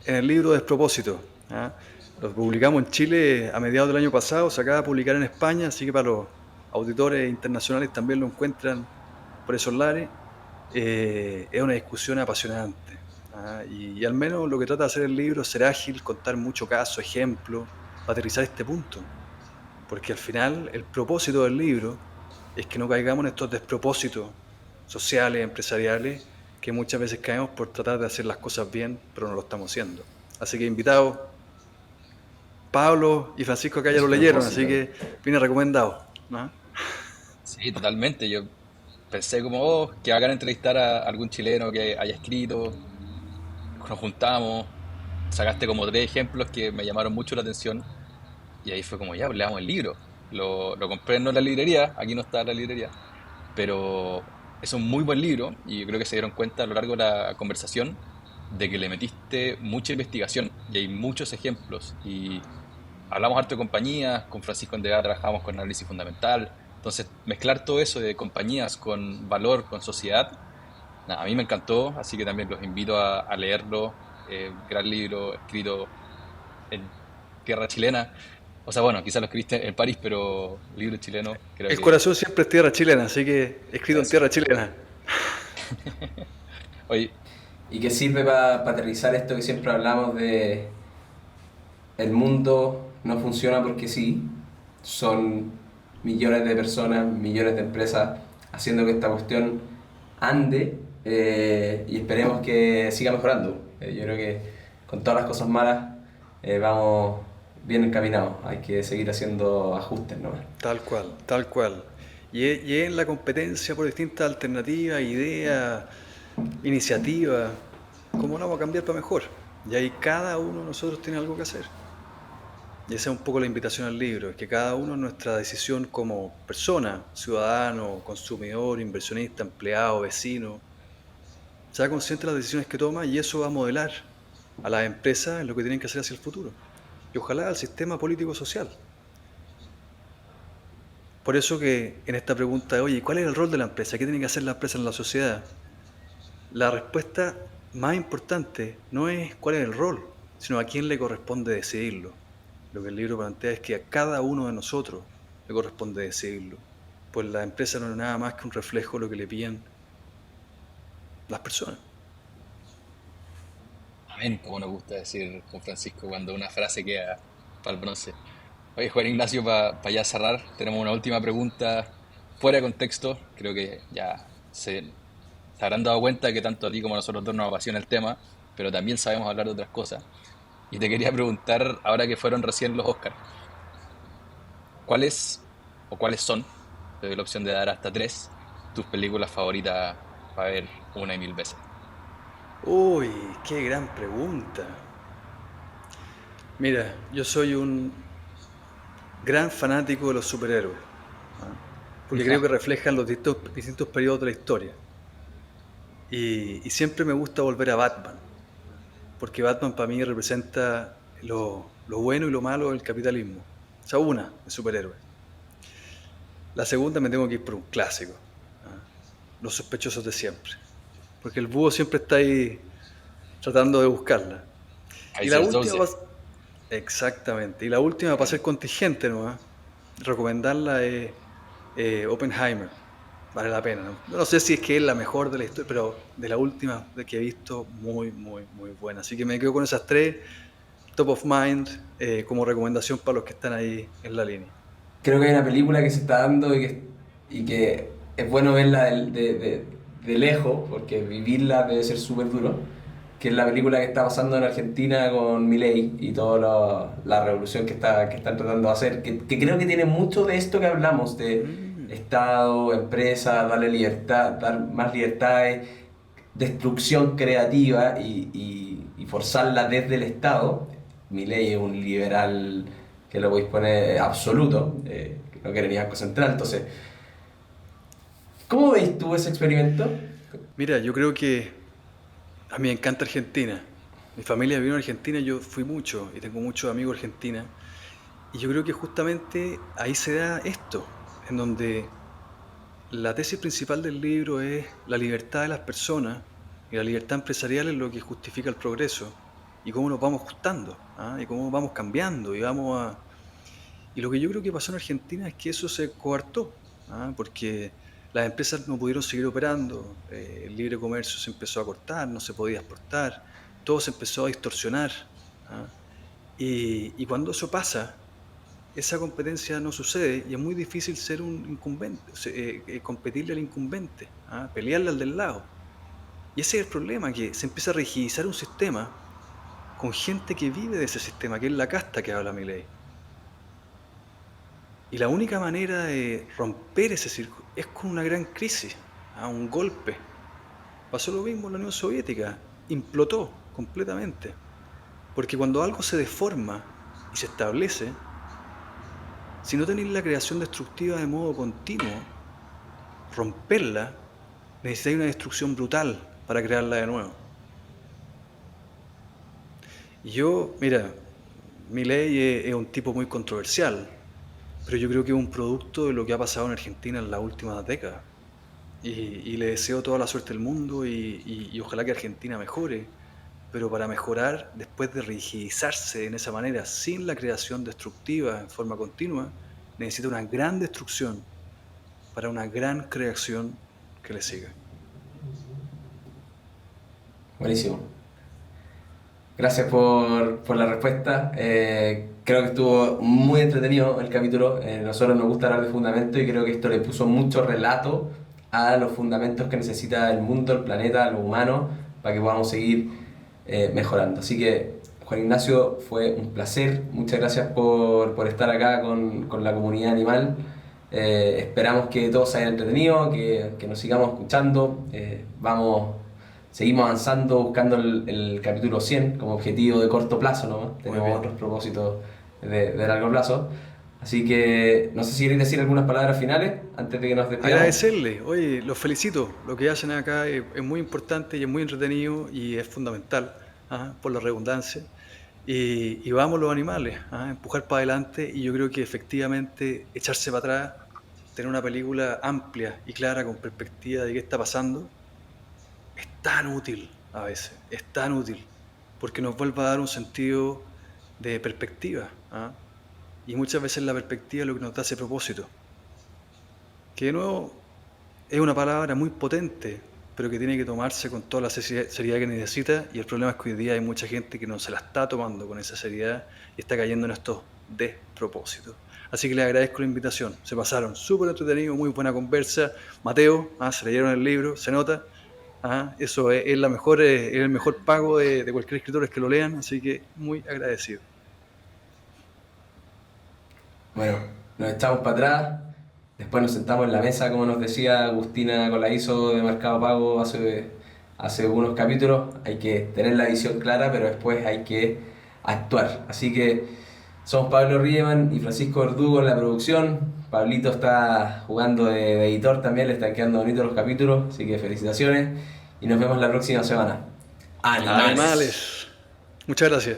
en el libro Despropósito. ¿Ah? Lo publicamos en Chile a mediados del año pasado, se acaba de publicar en España, así que para los auditores internacionales también lo encuentran por esos lares. Es una discusión apasionante. ¿Ah? Y al menos lo que trata de hacer el libro es ser ágil, contar mucho caso, ejemplo, para aterrizar este punto. Porque al final el propósito del libro es que no caigamos en estos despropósitos sociales, empresariales, que muchas veces caemos por tratar de hacer las cosas bien, pero no lo estamos haciendo. Así que invitados, Pablo y Francisco acá ya lo leyeron, así Despropósito. que viene recomendado. ¿No? Sí, totalmente. Yo pensé como, oh, que bacán entrevistar a algún chileno que haya escrito. Nos juntamos, sacaste como tres ejemplos que me llamaron mucho la atención y ahí fue como, ya, pues leamos el libro. Lo compré no en la librería, aquí no está la librería, pero es un muy buen libro y yo creo que se dieron cuenta a lo largo de la conversación de que le metiste mucha investigación y hay muchos ejemplos y hablamos harto de compañías, con Francisco Endega trabajamos con análisis fundamental, entonces mezclar todo eso de compañías con valor, con sociedad, nada, a mí me encantó, así que también los invito a leerlo, gran libro escrito en tierra chilena, o sea, bueno, quizás lo escribiste en París, pero libro chileno, creo El que corazón siempre es tierra chilena, así que escrito en eso. tierra chilena. Oye, Y que sirve para aterrizar esto que siempre hablamos de el mundo no funciona porque sí, son millones de personas, millones de empresas haciendo que esta cuestión ande y esperemos que siga mejorando. Yo creo que con todas las cosas malas vamos bien encaminados, hay que seguir haciendo ajustes nomás. Tal cual, tal cual. Y en la competencia por distintas alternativas, ideas, iniciativas, ¿cómo la vamos a cambiar para mejor? Y ahí cada uno de nosotros tiene algo que hacer. Y esa es un poco la invitación al libro, es que cada uno en nuestra decisión como persona, ciudadano, consumidor, inversionista, empleado, vecino, sea consciente de las decisiones que toma y eso va a modelar a las empresas en lo que tienen que hacer hacia el futuro. Y ojalá al sistema político-social. Por eso que en esta pregunta de, oye, ¿cuál es el rol de la empresa? ¿Qué tiene que hacer la empresa en la sociedad? La respuesta más importante no es cuál es el rol, sino a quién le corresponde decidirlo. Lo que el libro plantea es que a cada uno de nosotros le corresponde decidirlo. Pues la empresa no es nada más que un reflejo de lo que le piden las personas. amén, como nos gusta decir con Francisco cuando una frase queda para el bronce. Oye, Juan Ignacio, para ya cerrar, tenemos una última pregunta fuera de contexto. Creo que ya se habrán dado cuenta que tanto a ti como a nosotros dos nos apasiona el tema, pero también sabemos hablar de otras cosas. Y te quería preguntar, ahora que fueron recién los Oscars, ¿cuáles o cuáles son, te doy la opción de dar hasta tres, tus películas favoritas para ver una y mil veces? Uy, qué gran pregunta. Mira, yo soy un gran fanático de los superhéroes, ¿ah? Porque creo que reflejan los distintos periodos de la historia. Y siempre me gusta volver a Batman, porque Batman para mí representa lo bueno y lo malo del capitalismo. O sea, una de superhéroes. La segunda me tengo que ir por un clásico, ¿ah? Los sospechosos de siempre, porque el búho siempre está ahí tratando de buscarla. Y la Kaiser última, Soze. exactamente, y la última para ser contingente nomás, recomendarla es Oppenheimer. Vale la pena, ¿no? No sé si es que es la mejor de la historia, pero de la última que he visto, muy, muy, muy buena. Así que me quedo con esas tres, top of mind, como recomendación para los que están ahí en la línea. Creo que hay una película que se está dando y que es bueno verla de lejos, porque vivirla debe ser súper duro, que es la película que está pasando en Argentina con Milei y toda la revolución que están tratando de hacer, que creo que tiene mucho de esto que hablamos, de Mm, Estado, empresa, darle libertad, dar más libertades, destrucción creativa y forzarla desde el Estado. Milei es un liberal que lo podéis poner absoluto, que no quiere ni Banco Central. Entonces, ¿cómo veis tú ese experimento? Mira, yo creo que a mí me encanta Argentina. Mi familia vino a Argentina, yo fui mucho y tengo muchos amigos argentinos. Y yo creo que justamente ahí se da esto, en donde la tesis principal del libro es la libertad de las personas y la libertad empresarial es lo que justifica el progreso y cómo nos vamos ajustando, ¿ah? Y cómo vamos cambiando y lo que yo creo que pasó en Argentina es que eso se coartó, ¿ah? Porque las empresas no pudieron seguir operando, el libre comercio se empezó a cortar, no se podía exportar, todo se empezó a distorsionar, ¿ah? Y cuando eso pasa, esa competencia no sucede y es muy difícil ser un incumbente, competirle al incumbente, ¿ah? Pelearle al del lado. Y ese es el problema, que se empieza a rigidizar un sistema con gente que vive de ese sistema, que es la casta que habla Milei. Y la única manera de romper ese círculo es con una gran crisis, ¿ah? Un golpe. Pasó lo mismo en la Unión Soviética, implotó completamente. Porque cuando algo se deforma y se establece, si no tenéis la creación destructiva de modo continuo, romperla, necesitáis una destrucción brutal para crearla de nuevo. Y yo, mira, Milei es un tipo muy controversial, pero yo creo que es un producto de lo que ha pasado en Argentina en las últimas décadas. Y le deseo toda la suerte del mundo y ojalá que Argentina mejore, pero para mejorar, después de rigidizarse en esa manera, sin la creación destructiva en forma continua, necesita una gran destrucción para una gran creación que le siga. Buenísimo. Gracias por la respuesta. Creo que estuvo muy entretenido el capítulo. Nosotros nos gusta hablar de fundamentos y creo que esto le puso mucho relato a los fundamentos que necesita el mundo, el planeta, los humanos, para que podamos seguir mejorando. Así que, Juan Ignacio, fue un placer. Muchas gracias por estar acá con la comunidad animal. Esperamos que todos se hayan entretenido, que nos sigamos escuchando. Seguimos avanzando buscando el capítulo 100 como objetivo de corto plazo, ¿no? Tenemos otros propósitos de largo plazo. Así que no sé si queréis decir algunas palabras finales antes de que nos despidamos. Agradecerle, oye, los felicito, lo que hacen acá es muy importante y es muy entretenido y es fundamental, ¿ah? Por la redundancia. Y vamos los animales, ¿ah? Empujar para adelante y yo creo que efectivamente echarse para atrás, tener una película amplia y clara con perspectiva de qué está pasando, es tan útil a veces, es tan útil, porque nos vuelve a dar un sentido de perspectiva, ¿ah? Y muchas veces la perspectiva es lo que nos da ese propósito, que de nuevo es una palabra muy potente, pero que tiene que tomarse con toda la seriedad que necesita, y el problema es que hoy día hay mucha gente que no se la está tomando con esa seriedad y está cayendo en estos despropósitos. Así que les agradezco la invitación, se pasaron súper entretenido, muy buena conversa. Mateo, se leyeron el libro, se nota. Eso es el mejor pago de cualquier escritor, es que lo lean, así que muy agradecido. Bueno, nos echamos para atrás, después nos sentamos en la mesa, como nos decía Agustina Colaizo de Mercado Pago hace unos capítulos. Hay que tener la visión clara, pero después hay que actuar. Así que somos Pablo Riemann y Francisco Verdugo en la producción. Pablito está jugando de editor también, le están quedando bonitos los capítulos, así que felicitaciones y nos vemos la próxima semana. ¡Animales! Muchas gracias.